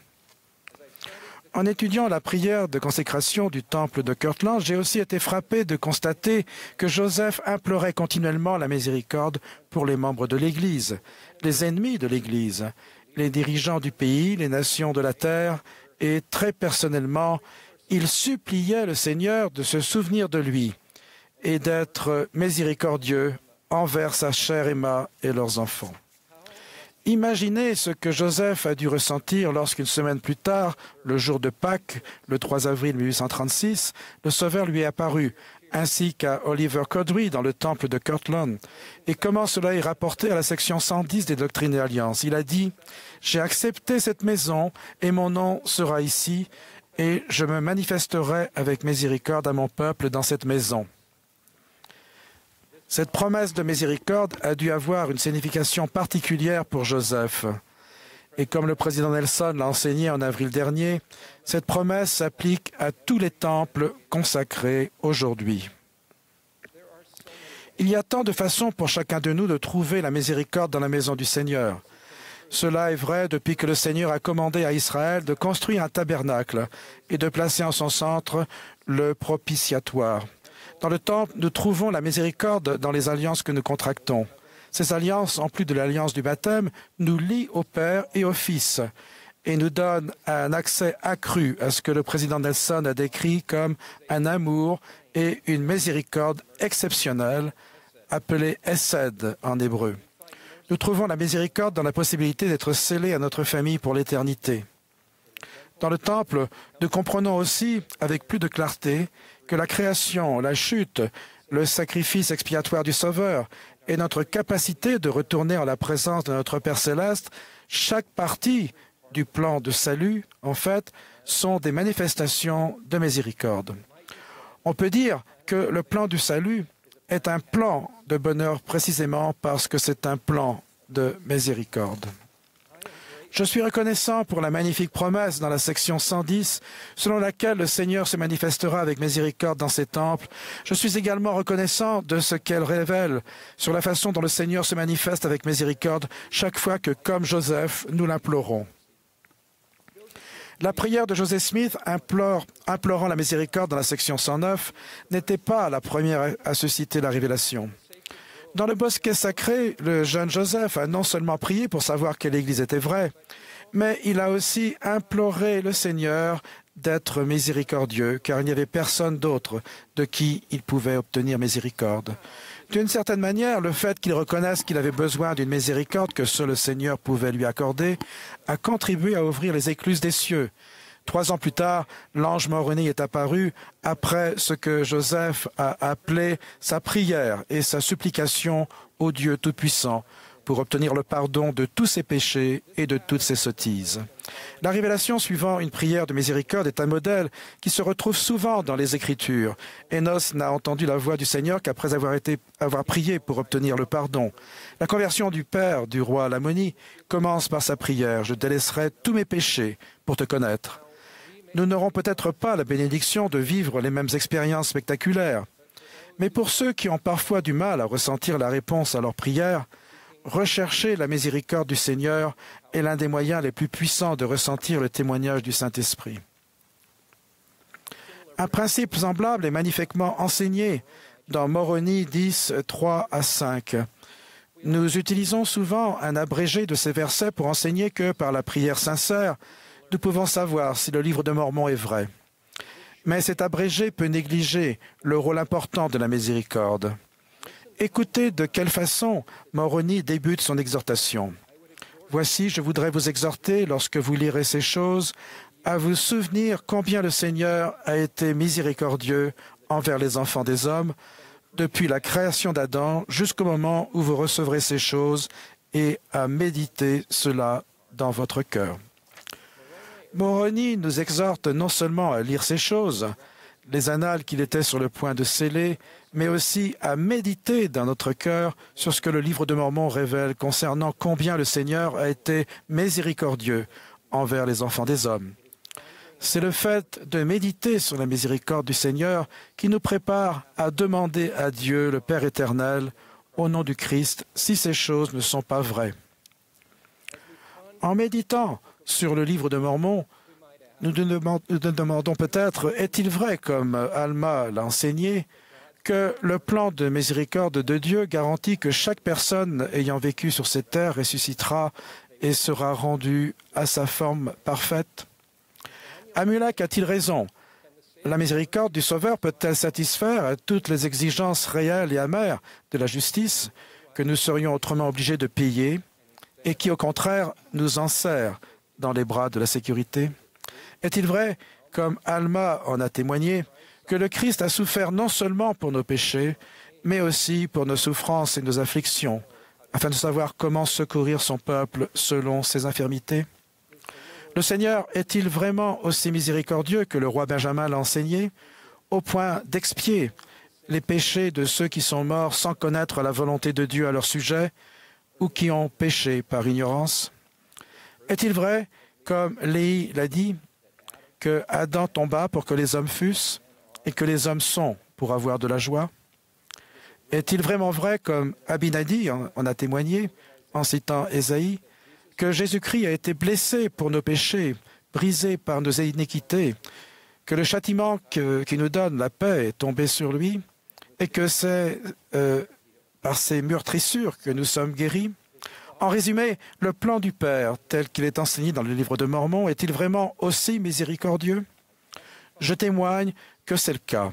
D: En étudiant la prière de consécration du temple de Kirtland, j'ai aussi été frappé de constater que Joseph implorait continuellement la miséricorde pour les membres de l'Église, les ennemis de l'Église, les dirigeants du pays, les nations de la terre, et très personnellement, il suppliait le Seigneur de se souvenir de lui et d'être miséricordieux envers sa chère Emma et leurs enfants. Imaginez ce que Joseph a dû ressentir lorsqu'une semaine plus tard, le jour de Pâques, le 3 avril 1836, le Sauveur lui est apparu, ainsi qu'à Oliver Cowdery dans le temple de Kirtland. Et comment cela est rapporté à la section 110 des Doctrines et Alliances. Il a dit « J'ai accepté cette maison et mon nom sera ici, et je me manifesterai avec miséricorde à mon peuple dans cette maison. » Cette promesse de miséricorde a dû avoir une signification particulière pour Joseph. Et comme le président Nelson l'a enseigné en avril dernier, cette promesse s'applique à tous les temples consacrés aujourd'hui. Il y a tant de façons pour chacun de nous de trouver la miséricorde dans la maison du Seigneur. Cela est vrai depuis que le Seigneur a commandé à Israël de construire un tabernacle et de placer en son centre le propitiatoire. Dans le temple, nous trouvons la miséricorde dans les alliances que nous contractons. Ces alliances, en plus de l'alliance du baptême, nous lient au Père et au Fils et nous donnent un accès accru à ce que le président Nelson a décrit comme un amour et une miséricorde exceptionnelle, appelée Hesed en hébreu. Nous trouvons la miséricorde dans la possibilité d'être scellés à notre famille pour l'éternité. Dans le temple, nous comprenons aussi, avec plus de clarté, que la création, la chute, le sacrifice expiatoire du Sauveur et notre capacité de retourner en la présence de notre Père Céleste, chaque partie du plan de salut, en fait, sont des manifestations de miséricorde. On peut dire que le plan du salut est un plan de bonheur précisément parce que c'est un plan de miséricorde. Je suis reconnaissant pour la magnifique promesse dans la section 110, selon laquelle le Seigneur se manifestera avec miséricorde dans ses temples. Je suis également reconnaissant de ce qu'elle révèle sur la façon dont le Seigneur se manifeste avec miséricorde chaque fois que, comme Joseph, nous l'implorons. La prière de Joseph Smith implorant la miséricorde dans la section 109 n'était pas la première à susciter la révélation. Dans le bosquet sacré, le jeune Joseph a non seulement prié pour savoir que l'Église était vraie, mais il a aussi imploré le Seigneur d'être miséricordieux, car il n'y avait personne d'autre de qui il pouvait obtenir miséricorde. D'une certaine manière, le fait qu'il reconnaisse qu'il avait besoin d'une miséricorde que seul le Seigneur pouvait lui accorder a contribué à ouvrir les écluses des cieux. 3 ans plus tard, l'ange Moroni est apparu après ce que Joseph a appelé sa prière et sa supplication au Dieu Tout-Puissant pour obtenir le pardon de tous ses péchés et de toutes ses sottises. La révélation suivant une prière de miséricorde est un modèle qui se retrouve souvent dans les Écritures. Énos n'a entendu la voix du Seigneur qu'après avoir prié pour obtenir le pardon. La conversion du père du roi Lamoni commence par sa prière « Je délaisserai tous mes péchés pour te connaître ». Nous n'aurons peut-être pas la bénédiction de vivre les mêmes expériences spectaculaires, mais pour ceux qui ont parfois du mal à ressentir la réponse à leur prière, rechercher la miséricorde du Seigneur est l'un des moyens les plus puissants de ressentir le témoignage du Saint-Esprit. Un principe semblable est magnifiquement enseigné dans Moroni 10, 3 à 5. Nous utilisons souvent un abrégé de ces versets pour enseigner que, par la prière sincère, nous pouvons savoir si le livre de Mormon est vrai. Mais cet abrégé peut négliger le rôle important de la miséricorde. Écoutez de quelle façon Moroni débute son exhortation. « Voici, je voudrais vous exhorter, lorsque vous lirez ces choses, à vous souvenir combien le Seigneur a été miséricordieux envers les enfants des hommes, depuis la création d'Adam jusqu'au moment où vous recevrez ces choses, et à méditer cela dans votre cœur. » Moroni nous exhorte non seulement à lire ces choses, les annales qu'il était sur le point de sceller, mais aussi à méditer dans notre cœur sur ce que le livre de Mormon révèle concernant combien le Seigneur a été miséricordieux envers les enfants des hommes. C'est le fait de méditer sur la miséricorde du Seigneur qui nous prépare à demander à Dieu, le Père éternel, au nom du Christ, si ces choses ne sont pas vraies. En méditant sur le livre de Mormon, nous nous demandons peut-être, est-il vrai, comme Alma l'a enseigné, que le plan de miséricorde de Dieu garantit que chaque personne ayant vécu sur cette terre ressuscitera et sera rendue à sa forme parfaite? Amulek a-t-il raison? La miséricorde du Sauveur peut-elle satisfaire à toutes les exigences réelles et amères de la justice que nous serions autrement obligés de payer et qui, au contraire, nous enserre dans les bras de la sécurité? Est-il vrai, comme Alma en a témoigné, que le Christ a souffert non seulement pour nos péchés, mais aussi pour nos souffrances et nos afflictions, afin de savoir comment secourir son peuple selon ses infirmités? Le Seigneur est-il vraiment aussi miséricordieux que le roi Benjamin l'a enseigné, au point d'expier les péchés de ceux qui sont morts sans connaître la volonté de Dieu à leur sujet ou qui ont péché par ignorance? Est-il vrai, comme Léhi l'a dit, que Adam tomba pour que les hommes fussent et que les hommes sont pour avoir de la joie? Est-il vraiment vrai, comme Abinadi en a témoigné en citant Ésaïe, que Jésus-Christ a été blessé pour nos péchés, brisé par nos iniquités, que le châtiment qui nous donne la paix est tombé sur lui et que c'est par ses meurtrissures que nous sommes guéris? En résumé, le plan du Père, tel qu'il est enseigné dans le livre de Mormon, est-il vraiment aussi miséricordieux? Je témoigne que c'est le cas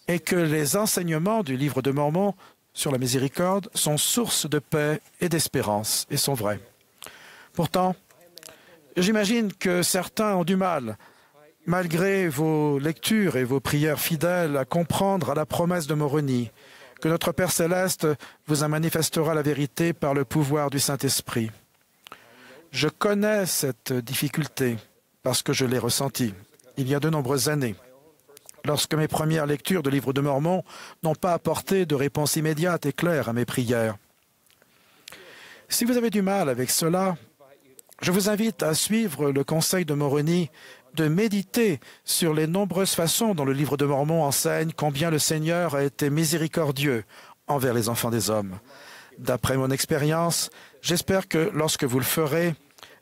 D: et que les enseignements du livre de Mormon sur la miséricorde sont source de paix et d'espérance et sont vrais. Pourtant, j'imagine que certains ont du mal, malgré vos lectures et vos prières fidèles, à comprendre à la promesse de Moroni, que notre Père céleste vous en manifestera la vérité par le pouvoir du Saint-Esprit. Je connais cette difficulté parce que je l'ai ressentie il y a de nombreuses années, lorsque mes premières lectures de livre de Mormon n'ont pas apporté de réponse immédiate et claire à mes prières. Si vous avez du mal avec cela, Je vous invite à suivre le conseil de Moroni de méditer sur les nombreuses façons dont le livre de Mormon enseigne combien le Seigneur a été miséricordieux envers les enfants des hommes. D'après mon expérience, j'espère que lorsque vous le ferez,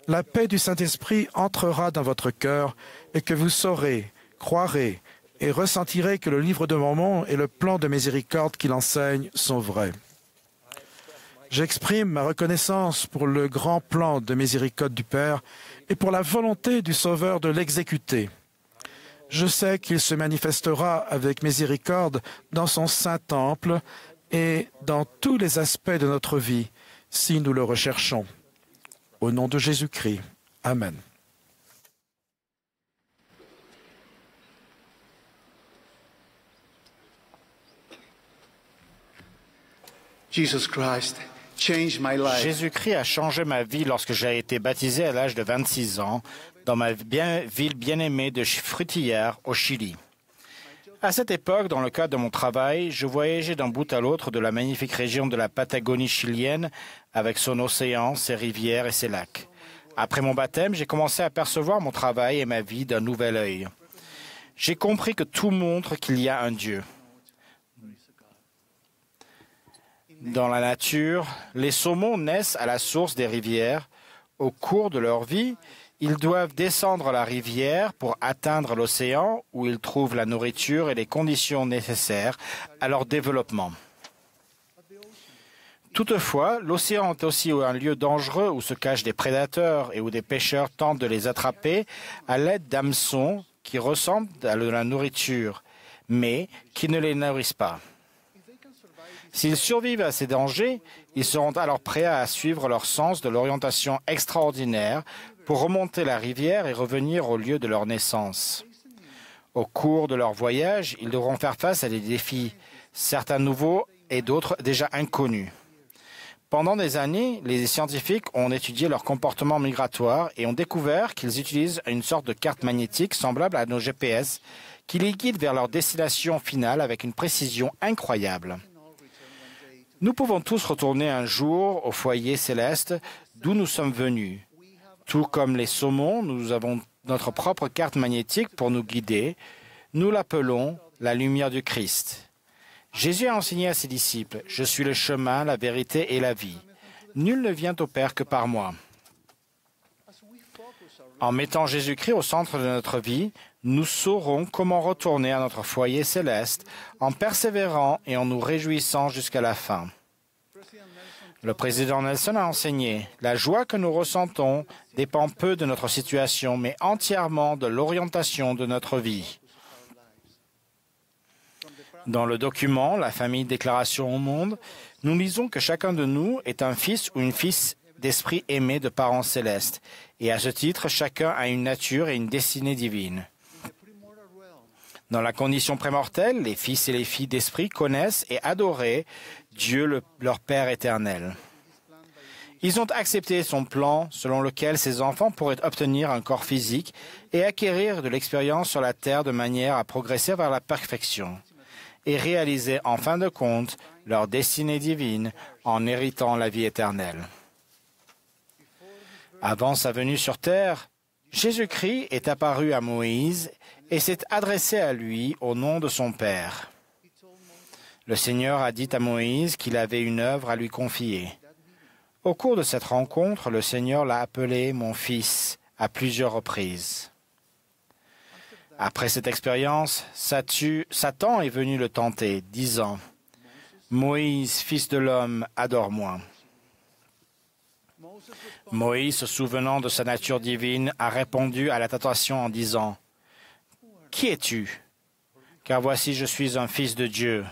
D: la paix du Saint-Esprit entrera dans votre cœur et que vous saurez, croirez et ressentirez que le livre de Mormon et le plan de miséricorde qu'il enseigne sont vrais. J'exprime ma reconnaissance pour le grand plan de miséricorde du Père et pour la volonté du Sauveur de l'exécuter. Je sais qu'il se manifestera avec miséricorde dans son saint temple et dans tous les aspects de notre vie, si nous le recherchons. Au nom de Jésus-Christ. Amen.
E: Jésus-Christ a changé ma vie lorsque j'ai été baptisé à l'âge de 26 ans dans ma ville bien-aimée de Frutillar, au Chili. À cette époque, dans le cadre de mon travail, je voyageais d'un bout à l'autre de la magnifique région de la Patagonie chilienne avec son océan, ses rivières et ses lacs. Après mon baptême, j'ai commencé à percevoir mon travail et ma vie d'un nouvel œil. J'ai compris que tout montre qu'il y a un Dieu. Dans la nature, les saumons naissent à la source des rivières. Au cours de leur vie, ils doivent descendre la rivière pour atteindre l'océan où ils trouvent la nourriture et les conditions nécessaires à leur développement. Toutefois, l'océan est aussi un lieu dangereux où se cachent des prédateurs et où des pêcheurs tentent de les attraper à l'aide d'hameçons qui ressemblent à de la nourriture, mais qui ne les nourrissent pas. S'ils survivent à ces dangers, ils seront alors prêts à suivre leur sens de l'orientation extraordinaire pour remonter la rivière et revenir au lieu de leur naissance. Au cours de leur voyage, ils devront faire face à des défis, certains nouveaux et d'autres déjà inconnus. Pendant des années, les scientifiques ont étudié leur comportement migratoire et ont découvert qu'ils utilisent une sorte de carte magnétique semblable à nos GPS qui les guide vers leur destination finale avec une précision incroyable. Nous pouvons tous retourner un jour au foyer céleste d'où nous sommes venus. Tout comme les saumons, nous avons notre propre carte magnétique pour nous guider. Nous l'appelons la lumière du Christ. Jésus a enseigné à ses disciples, « Je suis le chemin, la vérité et la vie. Nul ne vient au Père que par moi. » En mettant Jésus-Christ au centre de notre vie, nous saurons comment retourner à notre foyer céleste en persévérant et en nous réjouissant jusqu'à la fin. Le président Nelson a enseigné « La joie que nous ressentons dépend peu de notre situation, mais entièrement de l'orientation de notre vie. » Dans le document « La famille déclaration au monde », nous lisons que chacun de nous est un fils ou une fille d'esprit aimé de parents célestes, et à ce titre, chacun a une nature et une destinée divine. Dans la condition prémortelle, les fils et les filles d'esprit connaissent et adorent Dieu, leur Père éternel. Ils ont accepté son plan selon lequel ces enfants pourraient obtenir un corps physique et acquérir de l'expérience sur la terre de manière à progresser vers la perfection et réaliser en fin de compte leur destinée divine en héritant la vie éternelle. Avant sa venue sur terre, Jésus-Christ est apparu à Moïse et s'est adressé à lui au nom de son Père. Le Seigneur a dit à Moïse qu'il avait une œuvre à lui confier. Au cours de cette rencontre, le Seigneur l'a appelé « mon fils » à plusieurs reprises. Après cette expérience, Satan est venu le tenter, disant « Moïse, fils de l'homme, adore-moi. » Moïse, se souvenant de sa nature divine, a répondu à la tentation en disant « Qui es-tu? Car voici, je suis un fils de Dieu. »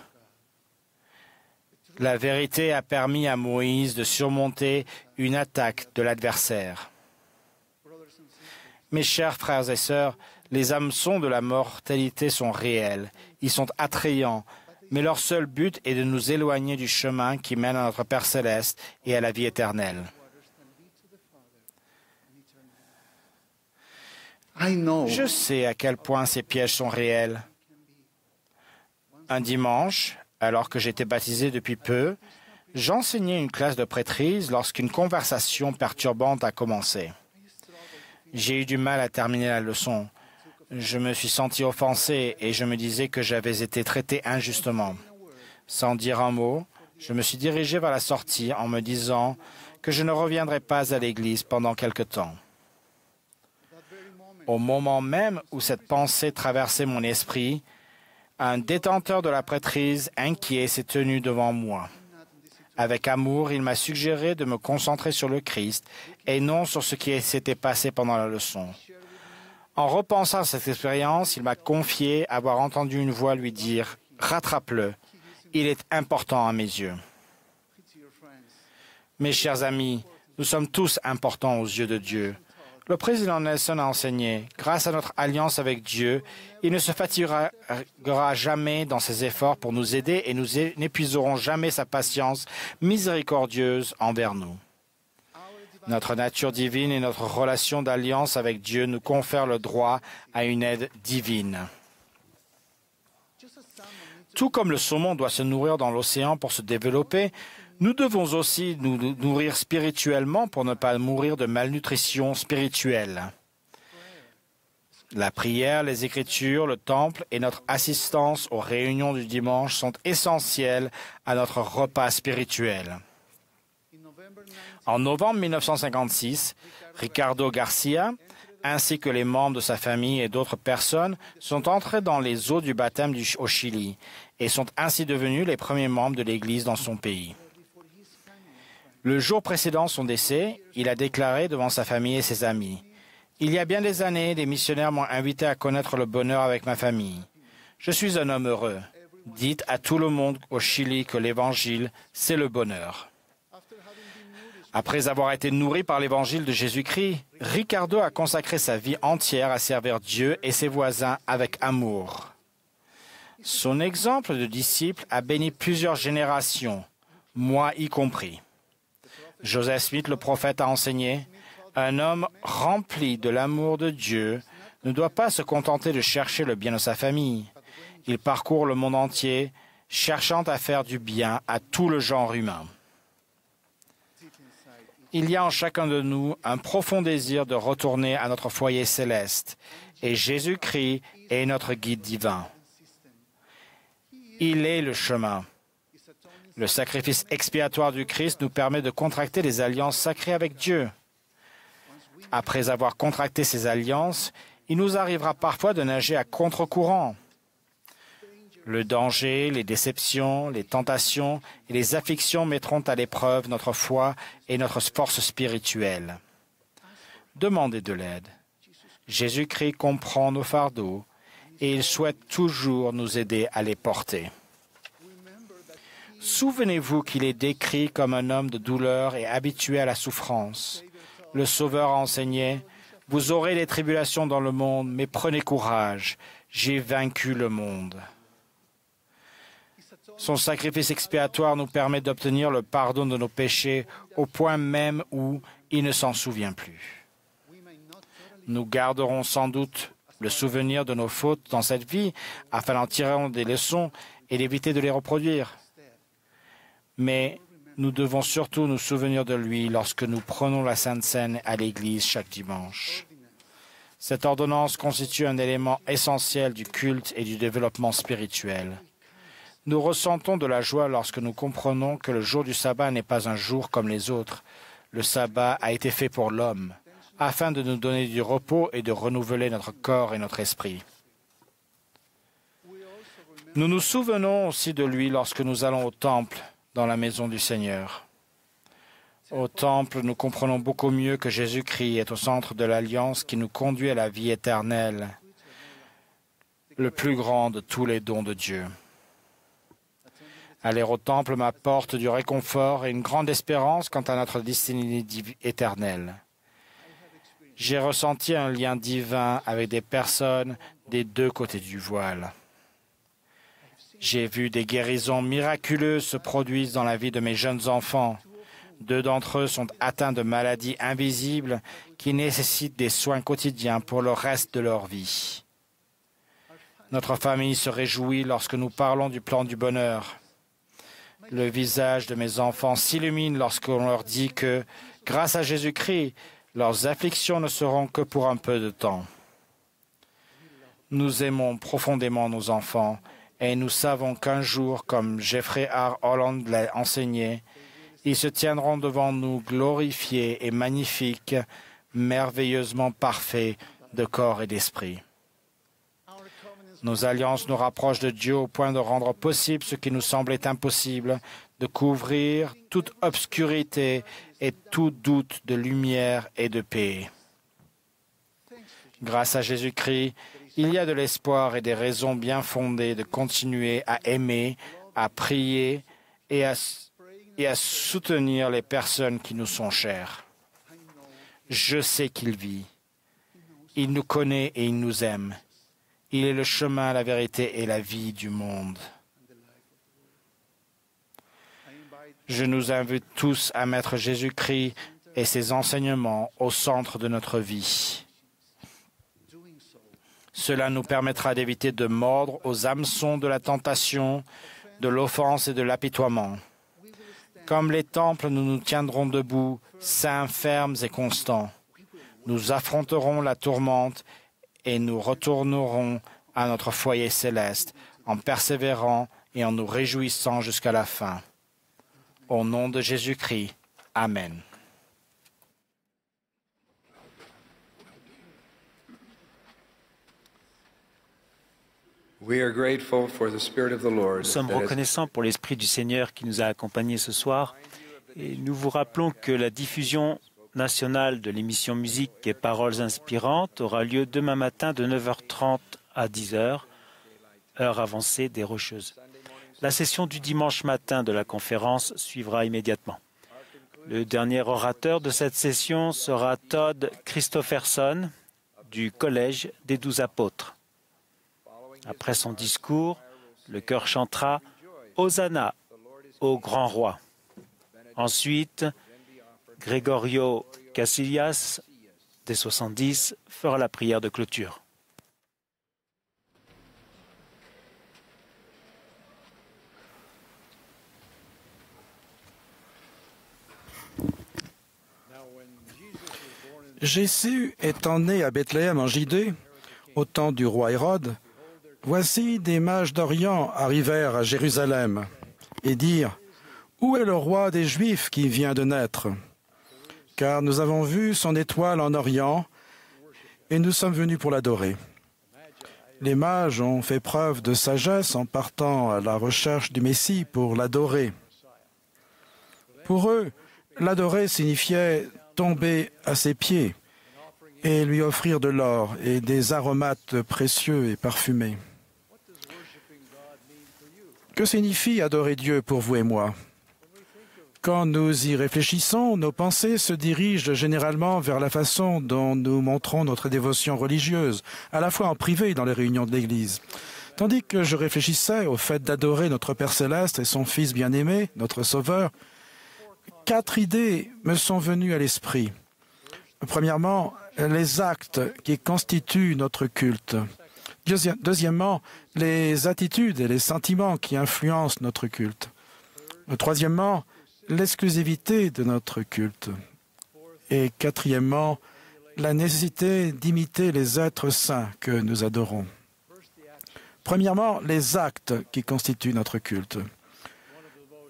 E: La vérité a permis à Moïse de surmonter une attaque de l'adversaire. Mes chers frères et sœurs, les hameçons de la mortalité sont réels. Ils sont attrayants, mais leur seul but est de nous éloigner du chemin qui mène à notre Père céleste et à la vie éternelle. Je sais à quel point ces pièges sont réels. Un dimanche, alors que j'étais baptisé depuis peu, j'enseignais une classe de prêtrise lorsqu'une conversation perturbante a commencé. J'ai eu du mal à terminer la leçon. Je me suis senti offensé et je me disais que j'avais été traité injustement. Sans dire un mot, je me suis dirigé vers la sortie en me disant que je ne reviendrai pas à l'église pendant quelque temps. Au moment même où cette pensée traversait mon esprit, un détenteur de la prêtrise inquiet s'est tenu devant moi. Avec amour, il m'a suggéré de me concentrer sur le Christ et non sur ce qui s'était passé pendant la leçon. En repensant à cette expérience, il m'a confié avoir entendu une voix lui dire « Rattrape-le, il est important à mes yeux. » Mes chers amis, nous sommes tous importants aux yeux de Dieu. Le président Nelson a enseigné, grâce à notre alliance avec Dieu, il ne se fatiguera jamais dans ses efforts pour nous aider et nous n'épuiserons jamais sa patience miséricordieuse envers nous. Notre nature divine et notre relation d'alliance avec Dieu nous confèrent le droit à une aide divine. Tout comme le saumon doit se nourrir dans l'océan pour se développer, nous devons aussi nous nourrir spirituellement pour ne pas mourir de malnutrition spirituelle. La prière, les Écritures, le temple et notre assistance aux réunions du dimanche sont essentiels à notre repas spirituel. En novembre 1956, Ricardo Garcia, ainsi que les membres de sa famille et d'autres personnes, sont entrés dans les eaux du baptême au Chili et sont ainsi devenus les premiers membres de l'Église dans son pays. Le jour précédent son décès, il a déclaré devant sa famille et ses amis : « Il y a bien des années, des missionnaires m'ont invité à connaître le bonheur avec ma famille. Je suis un homme heureux. Dites à tout le monde au Chili que l'Évangile, c'est le bonheur. » Après avoir été nourri par l'Évangile de Jésus-Christ, Ricardo a consacré sa vie entière à servir Dieu et ses voisins avec amour. Son exemple de disciple a béni plusieurs générations, moi y compris. Joseph Smith, le prophète, a enseigné « Un homme rempli de l'amour de Dieu ne doit pas se contenter de chercher le bien de sa famille. Il parcourt le monde entier, cherchant à faire du bien à tout le genre humain. » Il y a en chacun de nous un profond désir de retourner à notre foyer céleste, et Jésus-Christ est notre guide divin. Il est le chemin. Le sacrifice expiatoire du Christ nous permet de contracter des alliances sacrées avec Dieu. Après avoir contracté ces alliances, il nous arrivera parfois de nager à contre-courant. Le danger, les déceptions, les tentations et les afflictions mettront à l'épreuve notre foi et notre force spirituelle. Demandez de l'aide. Jésus-Christ comprend nos fardeaux et il souhaite toujours nous aider à les porter. Souvenez-vous qu'il est décrit comme un homme de douleur et habitué à la souffrance. Le Sauveur a enseigné « Vous aurez des tribulations dans le monde, mais prenez courage, j'ai vaincu le monde. » Son sacrifice expiatoire nous permet d'obtenir le pardon de nos péchés au point même où il ne s'en souvient plus. Nous garderons sans doute le souvenir de nos fautes dans cette vie afin d'en tirer des leçons et d'éviter de les reproduire. Mais nous devons surtout nous souvenir de lui lorsque nous prenons la Sainte Seine à l'Église chaque dimanche. Cette ordonnance constitue un élément essentiel du culte et du développement spirituel. Nous ressentons de la joie lorsque nous comprenons que le jour du sabbat n'est pas un jour comme les autres. Le sabbat a été fait pour l'homme, afin de nous donner du repos et de renouveler notre corps et notre esprit. Nous nous souvenons aussi de lui lorsque nous allons au temple, dans la maison du Seigneur. Au temple, nous comprenons beaucoup mieux que Jésus-Christ est au centre de l'alliance qui nous conduit à la vie éternelle, le plus grand de tous les dons de Dieu. Aller au temple m'apporte du réconfort et une grande espérance quant à notre destinée éternelle. J'ai ressenti un lien divin avec des personnes des deux côtés du voile. J'ai vu des guérisons miraculeuses se produire dans la vie de mes jeunes enfants. 2 d'entre eux sont atteints de maladies invisibles qui nécessitent des soins quotidiens pour le reste de leur vie. Notre famille se réjouit lorsque nous parlons du plan du bonheur. Le visage de mes enfants s'illumine lorsqu'on leur dit que, grâce à Jésus-Christ, Leurs afflictions ne seront que pour un peu de temps. Nous aimons profondément nos enfants et nous savons qu'un jour, comme Jeffrey R. Holland l'a enseigné, ils se tiendront devant nous glorifiés et magnifiques, merveilleusement parfaits de corps et d'esprit. Nos alliances nous rapprochent de Dieu au point de rendre possible ce qui nous semblait impossible, de couvrir toute obscurité et tout doute de lumière et de paix. Grâce à Jésus-Christ, il y a de l'espoir et des raisons bien fondées de continuer à aimer, à prier et à soutenir les personnes qui nous sont chères. Je sais qu'il vit. Il nous connaît et il nous aime. Il est le chemin, la vérité et la vie du monde. Je nous invite tous à mettre Jésus-Christ et ses enseignements au centre de notre vie. Cela nous permettra d'éviter de mordre aux hameçons de la tentation, de l'offense et de l'apitoiement. Comme les temples, nous nous tiendrons debout, saints, fermes et constants. Nous affronterons la tourmente et nous retournerons à notre foyer céleste en persévérant et en nous réjouissant jusqu'à la fin. Au nom de Jésus-Christ. Amen.
B: Nous sommes reconnaissants pour l'Esprit du Seigneur qui nous a accompagnés ce soir et nous vous rappelons que la diffusion nationale de l'émission Musique et Paroles inspirantes aura lieu demain matin de 9h30 à 10h, heure avancée des Rocheuses. La session du dimanche matin de la conférence suivra immédiatement. Le dernier orateur de cette session sera Todd Christopherson du Collège des 12 Apôtres. Après son discours, le chœur chantera « Hosanna au grand roi ». Ensuite, Gregorio Casillas, des 70, fera la prière de clôture.
D: Jésus étant né à Bethléem en Judée, au temps du roi Hérode, voici des mages d'Orient arrivèrent à Jérusalem et dirent « Où est le roi des Juifs qui vient de naître ? Car nous avons vu son étoile en Orient et nous sommes venus pour l'adorer. » Les mages ont fait preuve de sagesse en partant à la recherche du Messie pour l'adorer. Pour eux, l'adorer signifiait tomber à ses pieds et lui offrir de l'or et des aromates précieux et parfumés. Que signifie adorer Dieu pour vous et moi ? Quand nous y réfléchissons, nos pensées se dirigent généralement vers la façon dont nous montrons notre dévotion religieuse, à la fois en privé et dans les réunions de l'Église. Tandis que je réfléchissais au fait d'adorer notre Père Céleste et son Fils bien-aimé, notre Sauveur, 4 idées me sont venues à l'esprit. Premièrement, les actes qui constituent notre culte. Deuxièmement, les attitudes et les sentiments qui influencent notre culte. Troisièmement, l'exclusivité de notre culte. Et quatrièmement, la nécessité d'imiter les êtres saints que nous adorons. Premièrement, les actes qui constituent notre culte.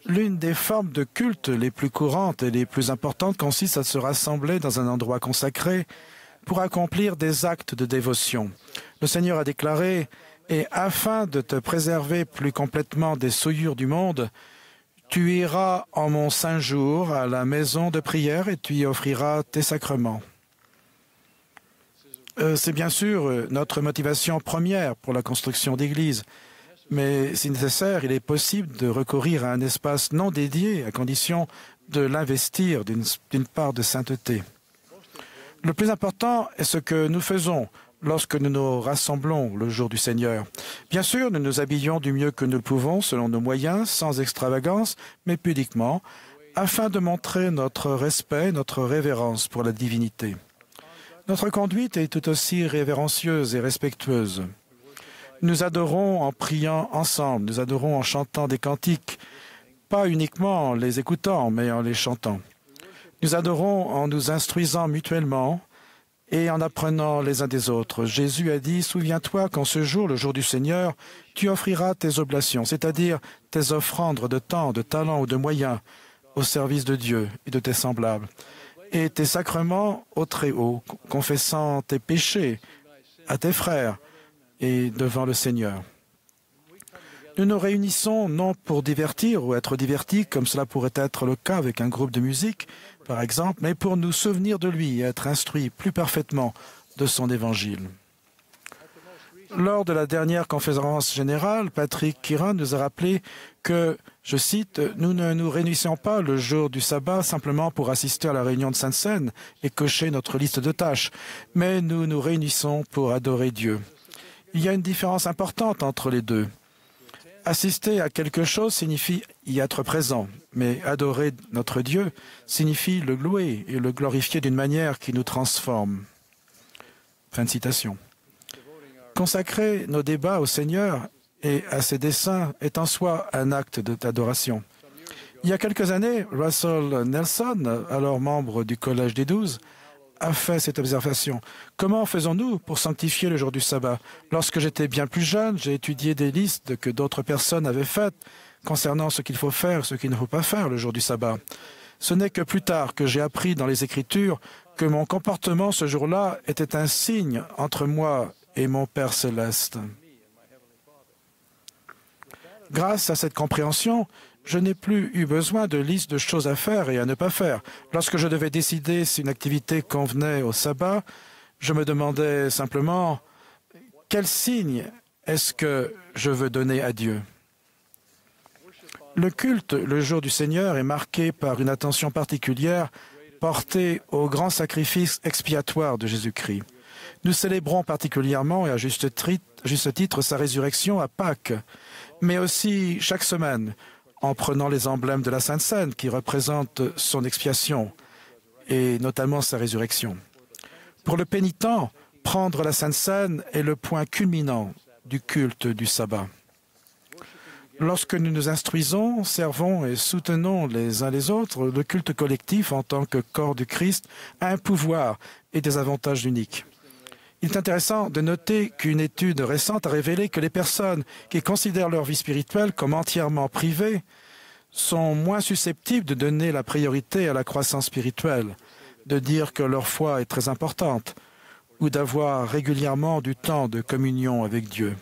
D: L'une des formes de culte les plus courantes et les plus importantes consiste à se rassembler dans un endroit consacré pour accomplir des actes de dévotion. Le Seigneur a déclaré « Et afin de te préserver plus complètement des souillures du monde, tu iras en mon saint jour à la maison de prière et tu y offriras tes sacrements. » C'est bien sûr notre motivation première pour la construction d'églises. Mais si nécessaire, il est possible de recourir à un espace non dédié à condition de l'investir d'une part de sainteté. Le plus important est ce que nous faisons lorsque nous nous rassemblons le jour du Seigneur. Bien sûr, nous nous habillons du mieux que nous le pouvons selon nos moyens, sans extravagance, mais pudiquement, afin de montrer notre respect, notre révérence pour la divinité. Notre conduite est tout aussi révérencieuse et respectueuse. Nous adorons en priant ensemble, nous adorons en chantant des cantiques, pas uniquement en les écoutant, mais en les chantant. Nous adorons en nous instruisant mutuellement et en apprenant les uns des autres. Jésus a dit, « Souviens-toi qu'en ce jour, le jour du Seigneur, tu offriras tes oblations, c'est-à-dire tes offrandes de temps, de talent ou de moyens au service de Dieu et de tes semblables, et tes sacrements au Très-Haut, confessant tes péchés à tes frères et devant le Seigneur. » Nous nous réunissons non pour divertir ou être divertis, comme cela pourrait être le cas avec un groupe de musique, par exemple, mais pour nous souvenir de lui et être instruits plus parfaitement de son évangile. Lors de la dernière conférence générale, Patrick Kiran nous a rappelé que, je cite, « Nous ne nous réunissons pas le jour du sabbat simplement pour assister à la réunion de Sainte-Seine et cocher notre liste de tâches, mais nous nous réunissons pour adorer Dieu. » Il y a une différence importante entre les deux. Assister à quelque chose signifie y être présent, mais adorer notre Dieu signifie le louer et le glorifier d'une manière qui nous transforme. Fin de citation. Consacrer nos débats au Seigneur et à ses desseins est en soi un acte d'adoration. Il y a quelques années, Russell Nelson, alors membre du Collège des 12, a fait cette observation. Comment faisons-nous pour sanctifier le jour du sabbat? Lorsque j'étais bien plus jeune, j'ai étudié des listes que d'autres personnes avaient faites concernant ce qu'il faut faire et ce qu'il ne faut pas faire le jour du sabbat. Ce n'est que plus tard que j'ai appris dans les Écritures que mon comportement ce jour-là était un signe entre moi et mon Père céleste. Grâce à cette compréhension, je n'ai plus eu besoin de liste de choses à faire et à ne pas faire. Lorsque je devais décider si une activité convenait au sabbat, je me demandais simplement quel signe est-ce que je veux donner à Dieu. Le culte, le jour du Seigneur, est marqué par une attention particulière portée au grand sacrifice expiatoire de Jésus-Christ. Nous célébrons particulièrement et à juste titre sa résurrection à Pâques, mais aussi chaque semaine, en prenant les emblèmes de la Sainte Seine qui représentent son expiation et notamment sa résurrection. Pour le pénitent, prendre la Sainte Seine est le point culminant du culte du sabbat. Lorsque nous nous instruisons, servons et soutenons les uns les autres, le culte collectif en tant que corps du Christ a un pouvoir et des avantages uniques. Il est intéressant de noter qu'une étude récente a révélé que les personnes qui considèrent leur vie spirituelle comme entièrement privée sont moins susceptibles de donner la priorité à la croissance spirituelle, de dire que leur foi est très importante ou d'avoir régulièrement du temps de communion avec Dieu.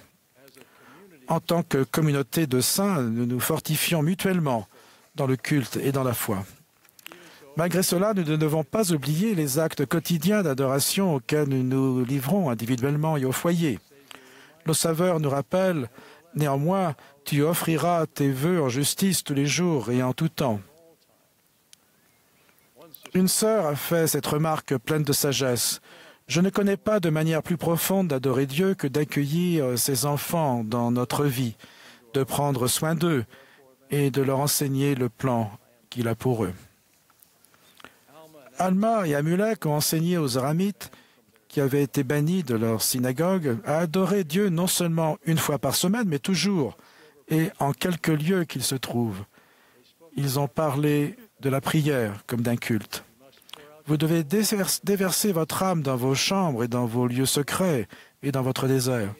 D: En tant que communauté de saints, nous nous fortifions mutuellement dans le culte et dans la foi. Malgré cela, nous ne devons pas oublier les actes quotidiens d'adoration auxquels nous nous livrons individuellement et au foyer. Le Sauveur nous rappelle, néanmoins, « Tu offriras tes vœux en justice tous les jours et en tout temps. » Une sœur a fait cette remarque pleine de sagesse. « Je ne connais pas de manière plus profonde d'adorer Dieu que d'accueillir ses enfants dans notre vie, de prendre soin d'eux et de leur enseigner le plan qu'il a pour eux. » Alma et Amulek ont enseigné aux Aramites, qui avaient été bannis de leur synagogue, à adorer Dieu non seulement une fois par semaine, mais toujours, et en quelque lieu qu'ils se trouvent. Ils ont parlé de la prière comme d'un culte. Vous devez déverser votre âme dans vos chambres et dans vos lieux secrets et dans votre désert.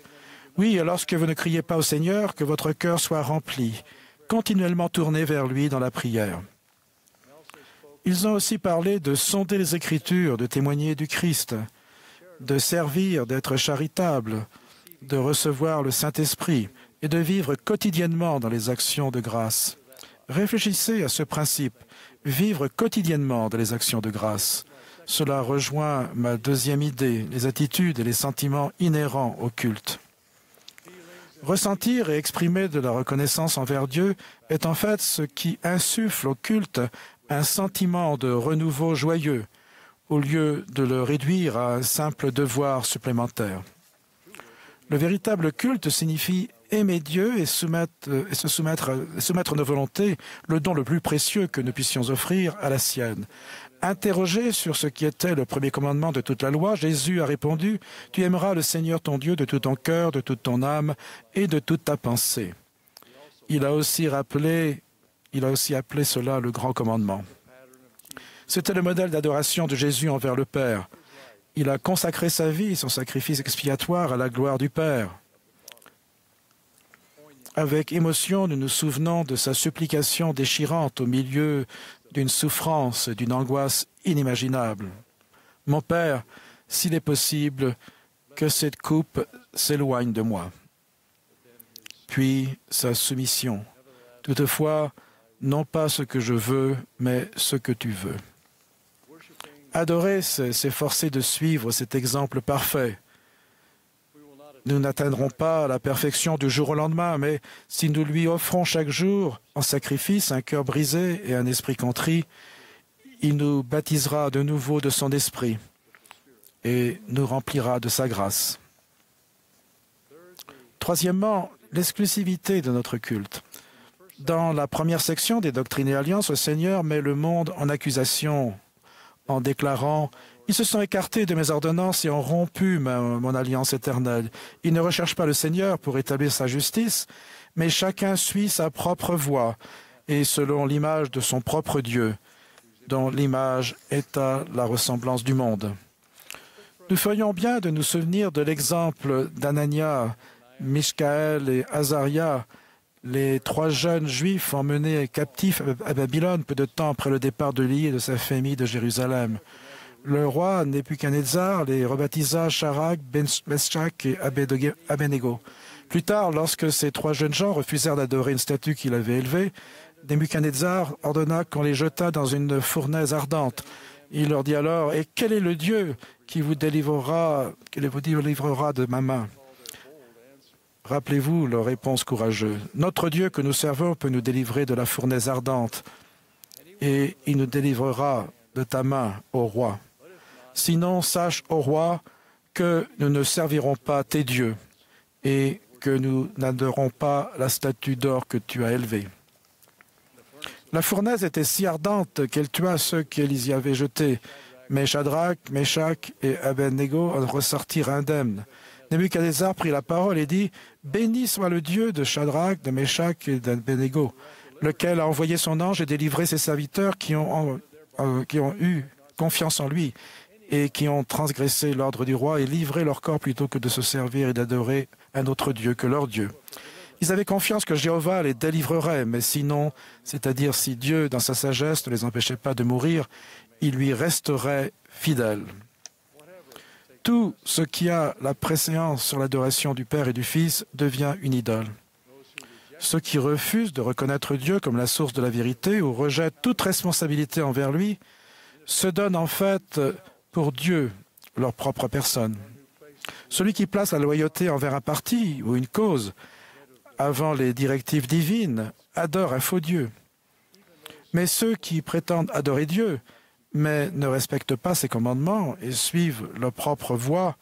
D: Oui, et lorsque vous ne criez pas au Seigneur, que votre cœur soit rempli, continuellement tourné vers lui dans la prière. Ils ont aussi parlé de sonder les Écritures, de témoigner du Christ, de servir, d'être charitable, de recevoir le Saint-Esprit et de vivre quotidiennement dans les actions de grâce. Réfléchissez à ce principe, vivre quotidiennement dans les actions de grâce. Cela rejoint ma deuxième idée, les attitudes et les sentiments inhérents au culte. Ressentir et exprimer de la reconnaissance envers Dieu est en fait ce qui insuffle au culte un sentiment de renouveau joyeux, au lieu de le réduire à un simple devoir supplémentaire. Le véritable culte signifie aimer Dieu et soumettre nos volontés, le don le plus précieux que nous puissions offrir, à la sienne. Interrogé sur ce qui était le premier commandement de toute la loi, Jésus a répondu « Tu aimeras le Seigneur ton Dieu de tout ton cœur, de toute ton âme et de toute ta pensée. » Il a aussi appelé cela le grand commandement. C'était le modèle d'adoration de Jésus envers le Père. Il a consacré sa vie, son sacrifice expiatoire à la gloire du Père. Avec émotion, nous nous souvenons de sa supplication déchirante au milieu d'une souffrance, d'une angoisse inimaginable. « Mon Père, s'il est possible, que cette coupe s'éloigne de moi. » Puis sa soumission. « Toutefois, non pas ce que je veux, mais ce que tu veux. » Adorer, c'est s'efforcer de suivre cet exemple parfait. Nous n'atteindrons pas la perfection du jour au lendemain, mais si nous lui offrons chaque jour en sacrifice un cœur brisé et un esprit contrit, il nous baptisera de nouveau de son esprit et nous remplira de sa grâce. Troisièmement, l'exclusivité de notre culte. Dans la première section des Doctrines et Alliances, le Seigneur met le monde en accusation en déclarant « Ils se sont écartés de mes ordonnances et ont rompu mon alliance éternelle. Ils ne recherchent pas le Seigneur pour établir sa justice, mais chacun suit sa propre voie et selon l'image de son propre Dieu, dont l'image est à la ressemblance du monde. » Nous ferions bien de nous souvenir de l'exemple d'Anania, Michkaël et Azaria, les 3 jeunes Juifs emmenés captifs à Babylone peu de temps après le départ de Élie et de sa famille de Jérusalem. Le roi Nebuchadnezzar les rebaptisa Shadrach, Meshach et Abednego. Plus tard, lorsque ces 3 jeunes gens refusèrent d'adorer une statue qu'il avait élevée, Nebuchadnezzar ordonna qu'on les jetât dans une fournaise ardente. Il leur dit alors « Et quel est le Dieu qui vous délivrera de ma main ?» Rappelez-vous leur réponse courageuse. Notre Dieu que nous servons peut nous délivrer de la fournaise ardente, et il nous délivrera de ta main, ô roi. Sinon, sache, ô roi, que nous ne servirons pas tes dieux, et que nous n'adorons pas la statue d'or que tu as élevée. La fournaise était si ardente qu'elle tua ceux qu'elle y avait jetés, mais Shadrach, Meshach et Abednego en ressortirent indemnes. Nebuchadnezzar prit la parole et dit « Béni soit le Dieu de Shadrach, de Meshach et d'Abednego, lequel a envoyé son ange et délivré ses serviteurs qui ont eu confiance en lui et qui ont transgressé l'ordre du roi et livré leur corps plutôt que de se servir et d'adorer un autre Dieu que leur Dieu. Ils avaient confiance que Jéhovah les délivrerait, mais sinon, c'est-à-dire si Dieu, dans sa sagesse, ne les empêchait pas de mourir, il lui resterait fidèle. » Tout ce qui a la préséance sur l'adoration du Père et du Fils devient une idole. Ceux qui refusent de reconnaître Dieu comme la source de la vérité ou rejettent toute responsabilité envers lui se donnent en fait pour Dieu leur propre personne. Celui qui place la loyauté envers un parti ou une cause avant les directives divines adore un faux Dieu. Mais ceux qui prétendent adorer Dieu mais ne respectent pas ses commandements et suivent leur propre voie,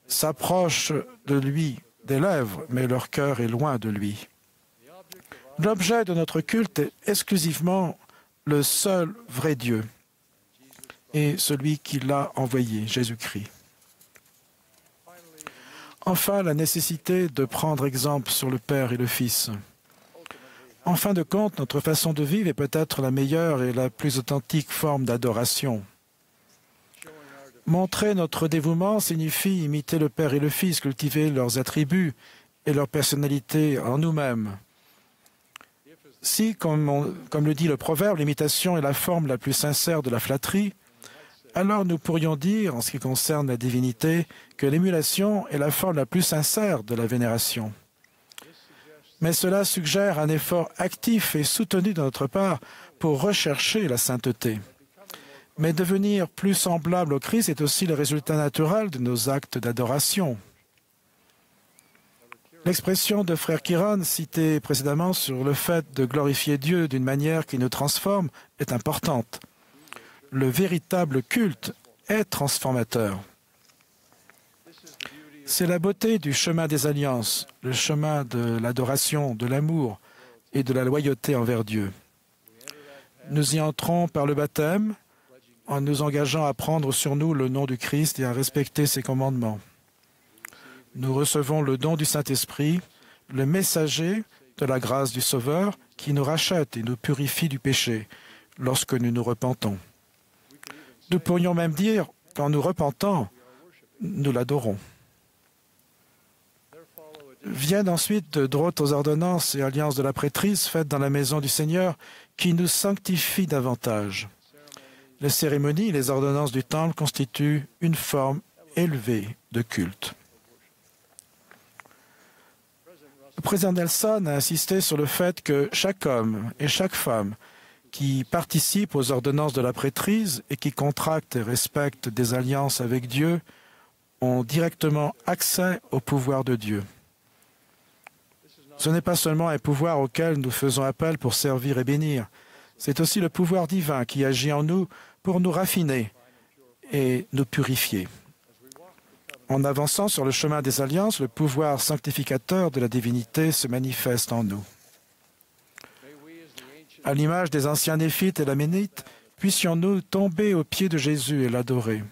D: s'approchent de lui des lèvres, mais leur cœur est loin de lui. L'objet de notre culte est exclusivement le seul vrai Dieu et celui qui l'a envoyé, Jésus-Christ. Enfin, la nécessité de prendre exemple sur le Père et le Fils. En fin de compte, notre façon de vivre est peut-être la meilleure et la plus authentique forme d'adoration. Montrer notre dévouement signifie imiter le Père et le Fils, cultiver leurs attributs et leur personnalité en nous-mêmes. Si, comme le dit le proverbe, l'imitation est la forme la plus sincère de la flatterie, alors nous pourrions dire, en ce qui concerne la divinité, que l'émulation est la forme la plus sincère de la vénération. Mais cela suggère un effort actif et soutenu de notre part pour rechercher la sainteté. Mais devenir plus semblable au Christ est aussi le résultat naturel de nos actes d'adoration. L'expression de Frère Kiran, citée précédemment sur le fait de glorifier Dieu d'une manière qui nous transforme, est importante. Le véritable culte est transformateur. C'est la beauté du chemin des alliances, le chemin de l'adoration, de l'amour et de la loyauté envers Dieu. Nous y entrons par le baptême, en nous engageant à prendre sur nous le nom du Christ et à respecter ses commandements. Nous recevons le don du Saint-Esprit, le messager de la grâce du Sauveur, qui nous rachète et nous purifie du péché lorsque nous nous repentons. Nous pourrions même dire qu'en nous repentant, nous l'adorons. Viennent ensuite d'autres ordonnances et alliances de la prêtrise faites dans la maison du Seigneur qui nous sanctifient davantage. Les cérémonies et les ordonnances du temple constituent une forme élevée de culte. Le président Nelson a insisté sur le fait que chaque homme et chaque femme qui participent aux ordonnances de la prêtrise et qui contractent et respectent des alliances avec Dieu ont directement accès au pouvoir de Dieu. Ce n'est pas seulement un pouvoir auquel nous faisons appel pour servir et bénir, c'est aussi le pouvoir divin qui agit en nous pour nous raffiner et nous purifier. En avançant sur le chemin des alliances, le pouvoir sanctificateur de la divinité se manifeste en nous. À l'image des anciens Néphites et Laménites, puissions-nous tomber aux pieds de Jésus et l'adorer.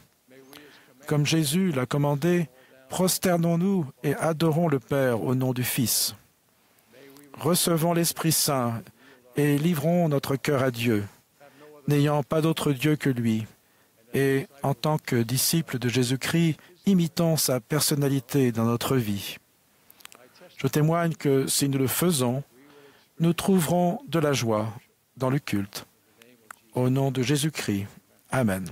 D: Comme Jésus l'a commandé, prosternons-nous et adorons le Père au nom du Fils. Recevons l'Esprit Saint et livrons notre cœur à Dieu, n'ayant pas d'autre Dieu que lui. Et en tant que disciples de Jésus-Christ, imitons sa personnalité dans notre vie. Je témoigne que si nous le faisons, nous trouverons de la joie dans le culte. Au nom de Jésus-Christ. Amen.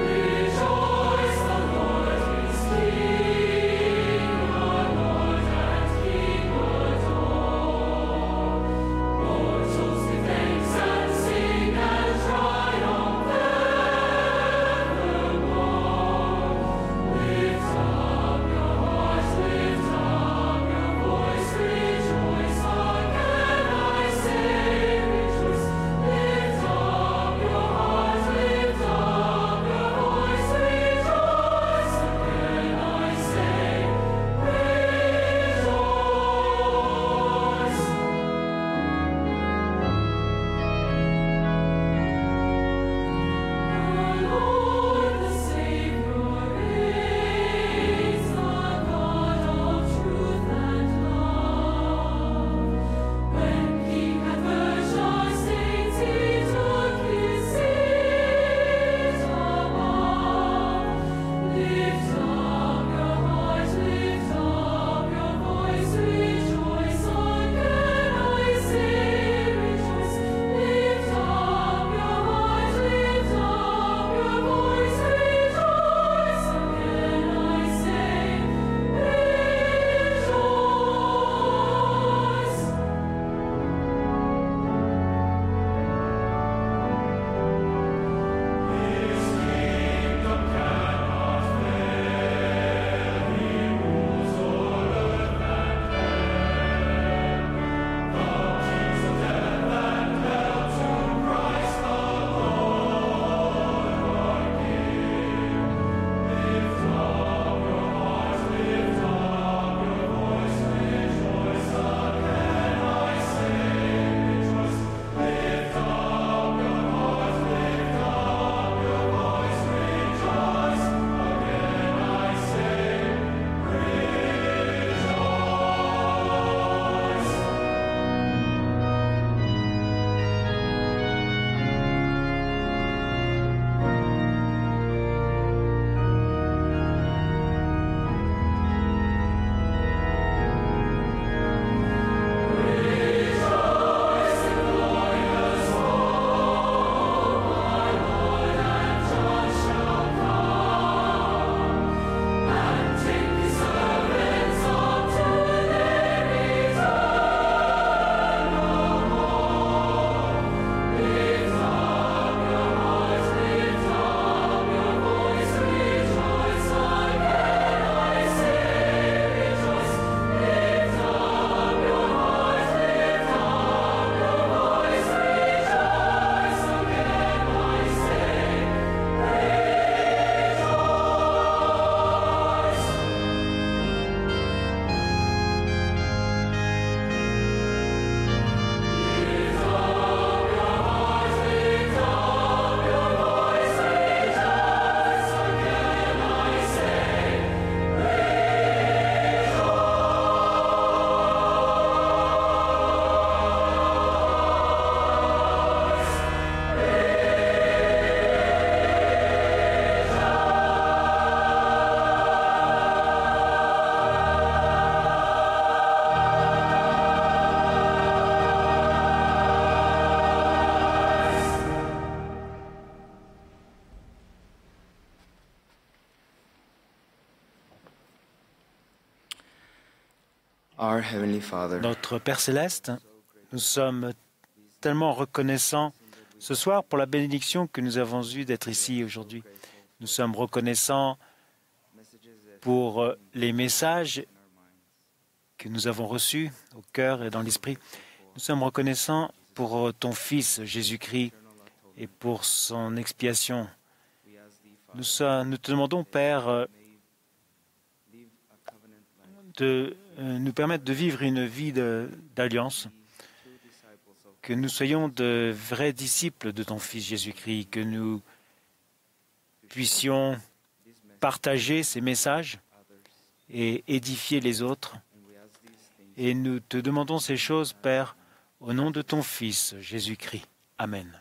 G: Rejoice, the Lord is King, our Lord and King, our
C: Our Heavenly Father,
B: Notre Père céleste, nous sommes tellement reconnaissants ce soir pour la bénédiction que nous avons eue d'être ici aujourd'hui. Nous sommes reconnaissants pour les messages que nous avons reçus au cœur et dans l'esprit. Nous sommes reconnaissants pour ton Fils Jésus-Christ et pour son expiation. Nous te demandons, Père, de nous permettre de vivre une vie d'alliance, que nous soyons de vrais disciples de ton Fils Jésus-Christ, que nous puissions partager ces messages et édifier les autres. Et nous te demandons ces choses, Père, au nom de ton Fils Jésus-Christ. Amen.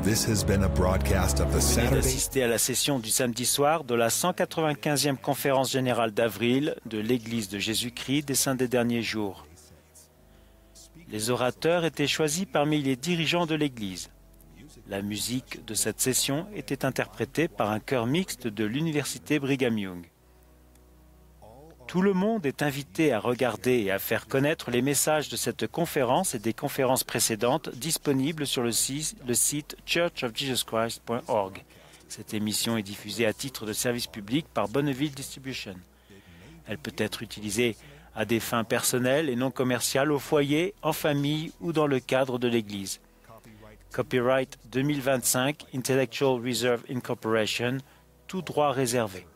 A: This has been a broadcast of the
B: Vous venez
A: Saturday.
B: d'assister à la session du samedi soir de la 195e conférence générale d'avril de l'Église de Jésus-Christ des Saints des Derniers Jours. Les orateurs étaient choisis parmi les dirigeants de l'Église. La musique de cette session était interprétée par un chœur mixte de l'Université Brigham Young. Tout le monde est invité à regarder et à faire connaître les messages de cette conférence et des conférences précédentes disponibles sur le site churchofjesuschrist.org. Cette émission est diffusée à titre de service public par Bonneville Distribution. Elle peut être utilisée à des fins personnelles et non commerciales au foyer, en famille ou dans le cadre de l'Église. Copyright 2025 Intellectual Reserve Incorporation, tout droit réservé.